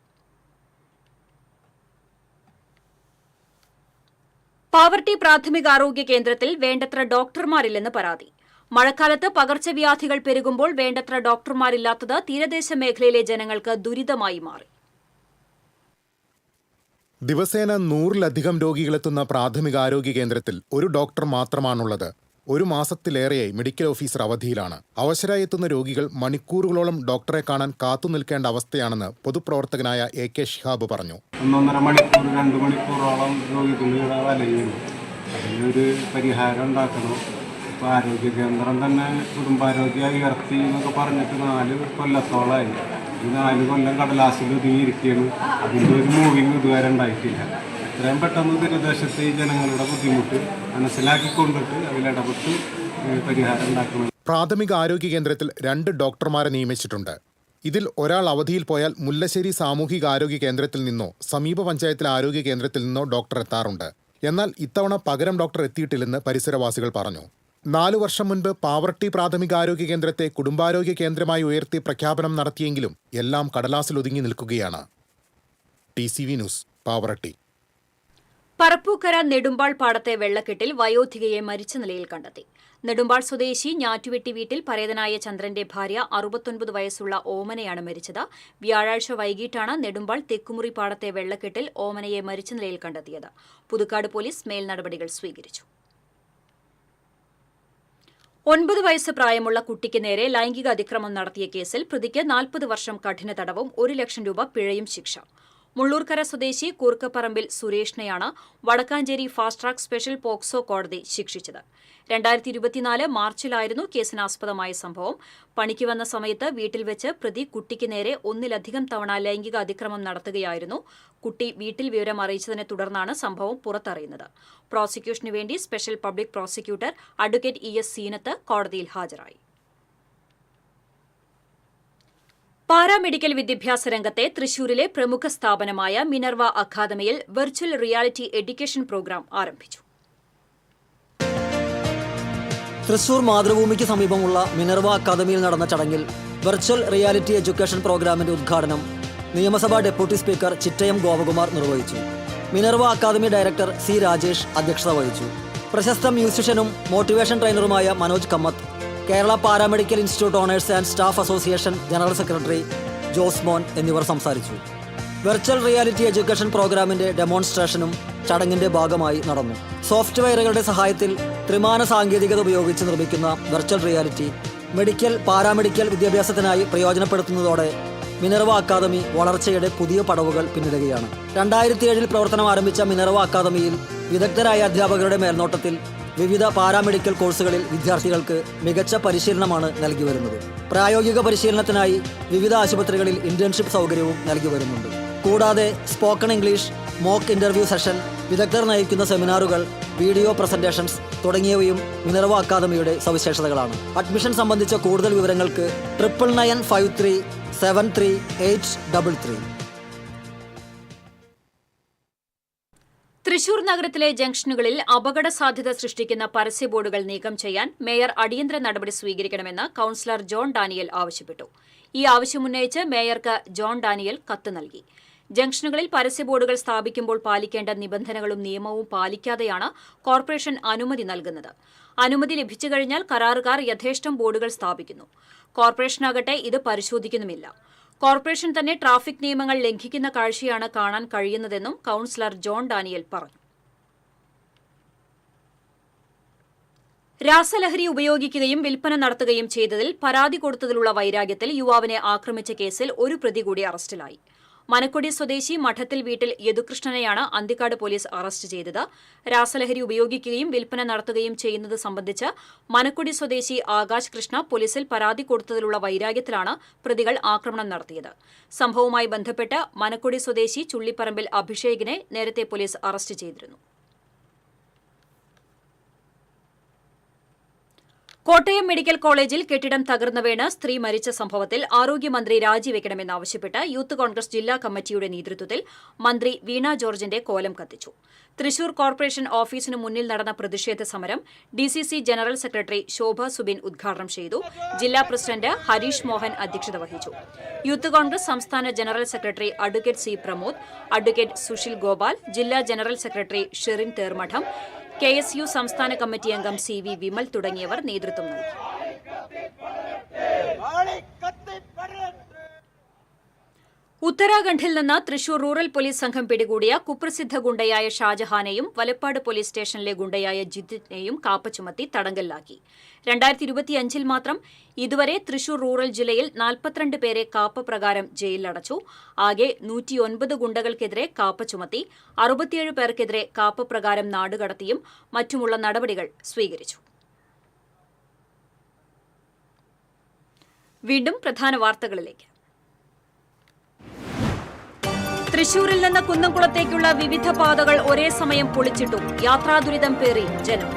പാവർട്ടി പ്രാഥമികാരോഗ്യ കേന്ദ്രത്തിൽ വേണ്ടത്ര ഡോക്ടർമാരില്ലെന്ന് പരാതി. മഴക്കാലത്ത് പകർച്ചവ്യാധികൾ പെരുകുമ്പോൾ വേണ്ടത്ര ഡോക്ടർമാരില്ലാത്തത് തീരദേശ മേഖലയിലെ ജനങ്ങൾക്ക് ദുരിതമായി മാറി. ദിവസേന 100-ലധികം രോഗികളെത്തുന്ന പ്രാഥമികാരോഗ്യ കേന്ദ്രത്തിൽ ഒരു ഡോക്ടർ മാത്രമാണുള്ളത്. ഒരു മാസത്തിലേറെയായി മെഡിക്കൽ ഓഫീസർ അവധിയിലാണ്. അവശരായി എത്തുന്ന രോഗികൾ മണിക്കൂറുകളോളം ഡോക്ടറെ കാണാൻ കാത്തുനിൽക്കേണ്ട അവസ്ഥയാണെന്ന് പൊതുപ്രവർത്തകനായ AK ഷിഹാബ് പറഞ്ഞു. 1.5 മണിക്കൂർ 2 മണിക്കൂറോളം രോഗികളുടെ വലയുന്നു. അതിനൊരു പരിഹാരം ഉണ്ടാക്കണം. ഇപ്പോൾ ആരോഗ്യ കേന്ദ്രം തന്നെ കുടുംബാരോഗ്യ ഉയർത്തി എന്നൊക്കെ പറഞ്ഞിട്ട് 4 കൊല്ലത്തോളമായി. ഈ 4 കൊല്ലം കടലാസിൽ ഒതുങ്ങിയിരിക്കുകയാണ്. അതിൻ്റെ ഒരു മൂവിങ് ഇതുവരെ ഉണ്ടായിട്ടില്ല. എത്രയും പെട്ടെന്ന് തീരദേശത്തെ ഈ ജനങ്ങളുടെ ബുദ്ധിമുട്ട് മനസ്സിലാക്കിക്കൊണ്ടിട്ട് അതിലിടപെട്ട് പരിഹാരം ഉണ്ടാക്കണം. പ്രാഥമിക ആരോഗ്യ കേന്ദ്രത്തിൽ 2 ഡോക്ടർമാരെ നിയമിച്ചിട്ടുണ്ട്. ഇതിൽ ഒരാൾ അവധിയിൽ പോയാൽ മുല്ലശ്ശേരി സാമൂഹിക ആരോഗ്യ കേന്ദ്രത്തിൽ നിന്നോ സമീപ പഞ്ചായത്തിലെ ആരോഗ്യ കേന്ദ്രത്തിൽ നിന്നോ ഡോക്ടർ എത്താറുണ്ട്. എന്നാൽ ഇത്തവണ പകരം ഡോക്ടർ എത്തിയിട്ടില്ലെന്ന് പരിസരവാസികൾ പറഞ്ഞു. 4 വർഷം മുൻപ് പാവർട്ടി പ്രാഥമികാരോഗ്യ കേന്ദ്രത്തെ കുടുംബാരോഗ്യ കേന്ദ്രമായി ഉയർത്തി പ്രഖ്യാപനം നടത്തിയെങ്കിലും എല്ലാം കടലാസിൽ ഒതുങ്ങി നിൽക്കുകയാണ്. TCV news, Pavaratty. പറപ്പൂക്കര നെടുമ്പാൾ പാടത്തെ വെള്ളക്കെട്ടിൽ വയോധികയെ മരിച്ച നിലയിൽ കണ്ടെത്തി. നെടുമ്പാൾ സ്വദേശി ഞാറ്റുവെട്ടി വീട്ടിൽ പരേതനായ ചന്ദ്രന്റെ ഭാര്യ 69 വയസ്സുള്ള ഓമനയാണ് മരിച്ചത്. വ്യാഴാഴ്ച വൈകിട്ടാണ് നെടുമ്പാൾ തെക്കുമുറി പാടത്തെ വെള്ളക്കെട്ടിൽ ഓമനയെ മരിച്ച നിലയിൽ കണ്ടെത്തിയത്. പുതുക്കാട് പോലീസ് മേൽ നടപടികൾ സ്വീകരിച്ചു. 9 വയസ്സ് പ്രായമുള്ള കുട്ടിക്ക് നേരെ ലൈംഗിക അതിക്രമം നടത്തിയ കേസിൽ പ്രതിക്ക് 40 വർഷം കഠിന തടവും 1 ലക്ഷം രൂപ പിഴയും ശിക്ഷ. മുള്ളൂർക്കര സ്വദേശി കൂർക്കപ്പറമ്പിൽ സുരേഷിനെയാണ് Vadakkanchery fast track special POCSO കോടതി ശിക്ഷിച്ചത്. 2024 മാർച്ചിലായിരുന്നു കേസിനാസ്പദമായ സംഭവം. പണിക്ക് വന്ന സമയത്ത് വീട്ടിൽ വെച്ച് പ്രതി കുട്ടിക്ക് നേരെ 1-ലധികം തവണ ലൈംഗിക അതിക്രമം നടത്തുകയായിരുന്നു. കുട്ടി വീട്ടിൽ വിവരം അറിയിച്ചതിനെ തുടർന്നാണ് സംഭവം പുറത്തറിയുന്നത്. പ്രോസിക്യൂഷനു വേണ്ടി special public prosecutor advocate ES Seenath കോടതിയിൽ ഹാജരായി. പാരാമെഡിക്കൽ വിദ്യാഭ്യാസ രംഗത്തെ തൃശൂരിലെ പ്രമുഖ സ്ഥാപനമായ മിനർവ അക്കാദമിയിൽ വെർച്വൽ റിയാലിറ്റി എഡ്യൂക്കേഷൻ പ്രോഗ്രാം ആരംഭിച്ചു. തൃശൂർ മാതൃഭൂമിക്ക് സമീപമുള്ള മിനർവ അക്കാദമിയിൽ നടന്ന ചടങ്ങിൽ വെർച്വൽ റിയാലിറ്റി എഡ്യൂക്കേഷൻ പ്രോഗ്രാമിന്റെ ഉദ്ഘാടനം നിയമസഭാ ഡെപ്യൂട്ടി സ്പീക്കർ ചിറ്റയം ഗോപകുമാർ നിർവഹിച്ചു. Minerva academy director C Rajesh അധ്യക്ഷത വഹിച്ചു. പ്രശസ്ത മ്യൂസിഷ്യനും മോട്ടിവേഷൻ ട്രെയിനറുമായ Manoj Kammath, Kerala paramedical institute owners and staff association general secretary Josemon എന്നിവർ സംസാരിച്ചു. വെർച്വൽ റിയാലിറ്റി എഡ്യൂക്കേഷൻ പ്രോഗ്രാമിന്റെ ഡെമോൺസ്ട്രേഷനും ചടങ്ങിന്റെ ഭാഗമായി നടന്നു. സോഫ്റ്റ്വെയറുകളുടെ സഹായത്തിൽ ത്രിമാന സാങ്കേതികത ഉപയോഗിച്ച് നിർമ്മിക്കുന്ന വെർച്വൽ റിയാലിറ്റി മെഡിക്കൽ, പാരാമെഡിക്കൽ വിദ്യാഭ്യാസത്തിനായി പ്രയോജനപ്പെടുത്തുന്നതോടെ മിനർവ അക്കാദമി വളർച്ചയുടെ പുതിയ പടവുകൾ പിന്നിടുകയാണ്. 2007 പ്രവർത്തനം ആരംഭിച്ച മിനർവ അക്കാദമിയിൽ വിദഗ്ധരായ അധ്യാപകരുടെ മേൽനോട്ടത്തിൽ വിവിധ പാരാമെഡിക്കൽ കോഴ്സുകളിൽ വിദ്യാർത്ഥികൾക്ക് മികച്ച പരിശീലനമാണ് നൽകി വരുന്നത്. പ്രായോഗിക പരിശീലനത്തിനായി വിവിധ ആശുപത്രികളിൽ ഇന്റേൺഷിപ്പ് സൗകര്യവും നൽകി വരുന്നുണ്ട്. കൂടാതെ spoken English, mock interview session, വിദഗ്ധർ നയിക്കുന്ന സെമിനാറുകൾ, വീഡിയോ പ്രസന്റേഷൻസ് തുടങ്ങിയവയും മിനർവ അക്കാദമിയുടെ സവിശേഷതകളാണ്. അഡ്മിഷൻ സംബന്ധിച്ച കൂടുതൽ വിവരങ്ങൾക്ക് 9995373833. തൃശൂർ നഗരത്തിലെ ജംഗ്ഷനുകളിൽ അപകട സാധ്യത സൃഷ്ടിക്കുന്ന പരസ്യ ബോർഡുകൾ നീക്കം ചെയ്യാൻ മേയർ അടിയന്തര നടപടി സ്വീകരിക്കണമെന്ന് കൌൺസിലർ ജോൺ ഡാനിയൽ ആവശ്യപ്പെട്ടു. ഈ ആവശ്യമുന്നയിച്ച് മേയർക്ക് ജോൺ ഡാനിയൽ കത്ത് നൽകി. ജംഗ്ഷനുകളിൽ പരസ്യ ബോർഡുകൾ സ്ഥാപിക്കുമ്പോൾ പാലിക്കേണ്ട നിബന്ധനകളും നിയമവും പാലിക്കാതെയാണ് കോർപ്പറേഷൻ അനുമതി നൽകുന്നത്. അനുമതി ലഭിച്ചു കഴിഞ്ഞാൽ കരാറുകാർ യഥേഷ്ടം ബോർഡുകൾ സ്ഥാപിക്കുന്നു. കോർപ്പറേഷനാകട്ടെ ഇത് പരിശോധിക്കുന്നുമില്ല. കോർപ്പറേഷൻ തന്നെ ട്രാഫിക് നിയമങ്ങൾ ലംഘിക്കുന്ന കാഴ്ചയാണ് കാണാൻ കഴിയുന്നതെന്നും കൌൺസിലർ ജോൺ ഡാനിയൽ പറഞ്ഞു. രാസലഹരി ഉപയോഗിക്കുകയും വിൽപ്പന നടത്തുകയും ചെയ്തതിൽ പരാതി കൊടുത്തതിലുള്ള വൈരാഗ്യത്തിൽ യുവാവിനെ ആക്രമിച്ച കേസിൽ ഒരു പ്രതി കൂടി അറസ്റ്റിലായി. മനക്കൊടി സ്വദേശി മഠത്തിൽ വീട്ടിൽ യദുകൃഷ്ണനെയാണ് അന്തിക്കാട് പോലീസ് അറസ്റ്റ് ചെയ്തത്. രാസലഹരി ഉപയോഗിക്കുകയും വിൽപ്പന നടത്തുകയും ചെയ്യുന്നത് സംബന്ധിച്ച് മനക്കൊടി സ്വദേശി ആകാശ് കൃഷ്ണ പോലീസിൽ പരാതി കൊടുത്തതിലുള്ള വൈരാഗ്യത്തിലാണ് പ്രതികൾ ആക്രമണം നടത്തിയത്. സംഭവവുമായി ബന്ധപ്പെട്ട് മനക്കൊടി സ്വദേശി ചുള്ളിപ്പറമ്പിൽ അഭിഷേകിനെ നേരത്തെ പോലീസ് അറസ്റ്റ് ചെയ്തിരുന്നു. കോട്ടയം മെഡിക്കൽ കോളേജിൽ കെട്ടിടം തകർന്നു വീണ് സ്ത്രീ മരിച്ച സംഭവത്തിൽ ആരോഗ്യമന്ത്രി രാജിവെക്കണമെന്നാവശ്യപ്പെട്ട് യൂത്ത് കോൺഗ്രസ് ജില്ലാ കമ്മിറ്റിയുടെ നേതൃത്വത്തിൽ മന്ത്രി വീണ ജോർജിന്റെ കോലം കത്തിച്ചു. തൃശൂർ കോർപ്പറേഷൻ ഓഫീസിന് മുന്നിൽ നടന്ന പ്രതിഷേധ സമരം ഡിസിസി ജനറൽ സെക്രട്ടറി ശോഭ സുബിൻ ഉദ്ഘാടനം ചെയ്തു. ജില്ലാ പ്രസിഡന്റ് ഹരീഷ് മോഹൻ അധ്യക്ഷത വഹിച്ചു. യൂത്ത് കോൺഗ്രസ് സംസ്ഥാന general secretary advocate C Pramod, advocate Susheel Gopal, ജില്ലാ general secretary Sherin Thermadom, KSU സംസ്ഥാന കമ്മിറ്റി അംഗം CV വിമൽ തുടങ്ങിയവർ നേതൃത്വം നൽകി. ഉത്തരാഖണ്ഡിൽ നിന്ന് തൃശൂർ റൂറൽ പോലീസ് സംഘം പിടികൂടിയ കുപ്രസിദ്ധ ഗുണ്ടയായ ഷാജഹാനെയും വലപ്പാട് പോലീസ് സ്റ്റേഷനിലെ ഗുണ്ടയായ ജിത്തിനെയും കാപ്പ ചുമത്തി തടങ്കലിലാക്കി. 2025 മാത്രം ഇതുവരെ തൃശൂർ റൂറൽ ജില്ലയിൽ 42 പേരെ കാപ്പ പ്രകാരം ജയിലിലടച്ചു. ആകെ 109 ഗുണ്ടകൾക്കെതിരെ കാപ്പ ചുമത്തി. 67 പേർക്കെതിരെ കാപ്പ പ്രകാരം നാടുകടത്തിയും മറ്റുമുള്ള നടപടികൾ സ്വീകരിച്ചു. വീണ്ടും പ്രധാന വാർത്തകളിലേക്ക്. തൃശൂരിൽ നിന്ന് കുന്നംകുളത്തേക്കുള്ള വിവിധ പാതകൾ ഒരേ സമയം പൊളിച്ചിട്ടു. യാത്രാദുരിതം പേറി ജനം.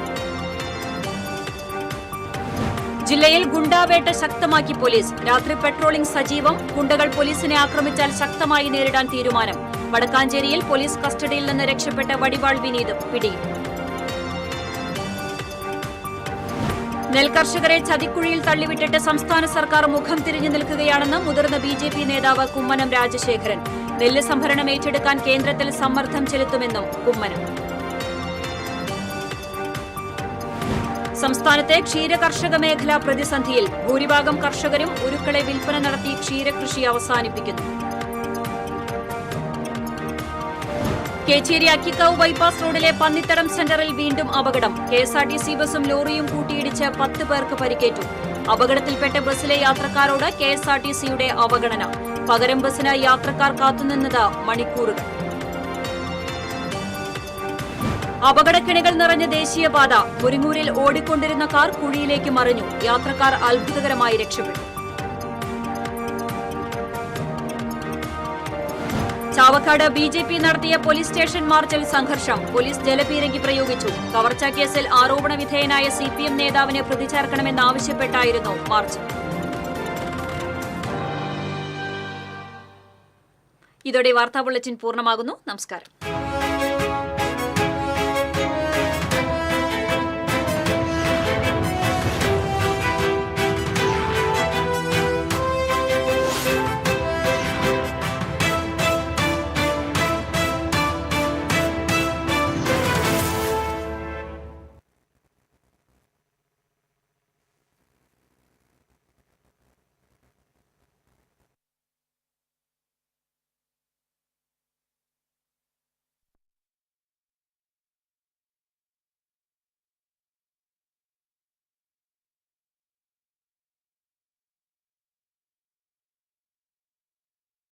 ജില്ലയിൽ ഗുണ്ടാവേട്ട ശക്തമാക്കി പോലീസ്. രാത്രി പെട്രോളിംഗ് സജീവം. ഗുണ്ടകൾ പോലീസിനെ ആക്രമിച്ചാൽ ശക്തമായി നേരിടാൻ തീരുമാനം. വടക്കാഞ്ചേരിയിൽ പോലീസ് കസ്റ്റഡിയിൽ നിന്ന് രക്ഷപ്പെട്ട വടിവാൾ വിനീത് പിടിയിൽ. നെൽകർഷകരെ ചതിക്കുഴിയിൽ തള്ളിവിട്ടിട്ട് സംസ്ഥാന സർക്കാർ മുഖം തിരിഞ്ഞു നിൽക്കുകയാണെന്ന് മുതിർന്ന BJP നേതാവ് കുമ്മനം രാജശേഖരൻ. നെല്ല് സംഭരണം ഏറ്റെടുക്കാൻ കേന്ദ്രത്തിൽ സമ്മർദ്ദം ചെലുത്തുമെന്നും കുമ്മനം. സംസ്ഥാനത്തെ ക്ഷീരകർഷക മേഖല പ്രതിസന്ധിയിൽ. ഭൂരിഭാഗം കർഷകരും ഉരുക്കളെ വിൽപ്പന നടത്തി ക്ഷീരകൃഷി അവസാനിപ്പിക്കുന്നു. കേച്ചേരി അക്കിക്കാവ് ബൈപ്പാസ് റോഡിലെ പന്നിത്തടം സെന്ററിൽ വീണ്ടും അപകടം. KSRTC ബസും ലോറിയും കൂട്ടിയിടിച്ച് 10 പേർക്ക് പരിക്കേറ്റു. അപകടത്തിൽപ്പെട്ട ബസ്സിലെ യാത്രക്കാരോട് KSRTCയുടെ അവഗണന. പകരം ബസ്സിന് യാത്രക്കാർ കാത്തുനിന്നത് മണിക്കൂറുകൾ. അപകടക്കിണികൾ നിറഞ്ഞ ദേശീയപാത. മുരിങ്ങൂരിൽ ഓടിക്കൊണ്ടിരുന്ന കാർ കുഴിയിലേക്ക് മറിഞ്ഞു. യാത്രക്കാർ അത്ഭുതകരമായി രക്ഷപ്പെട്ടു. ചാവക്കാട് BJP നടത്തിയ പോലീസ് സ്റ്റേഷൻ മാർച്ചിൽ സംഘർഷം. പോലീസ് ജലപീരങ്കി പ്രയോഗിച്ചു. കവർച്ചാ കേസിൽ ആരോപണ വിധേയനായ CPM നേതാവിനെ പ്രതി ചേർക്കണമെന്നാവശ്യപ്പെട്ടായിരുന്നു മാർച്ച്. ഇതോടെ വാർത്താ ബുള്ളറ്റിൻ പൂർണ്ണമാകുന്നു. നമസ്കാരം.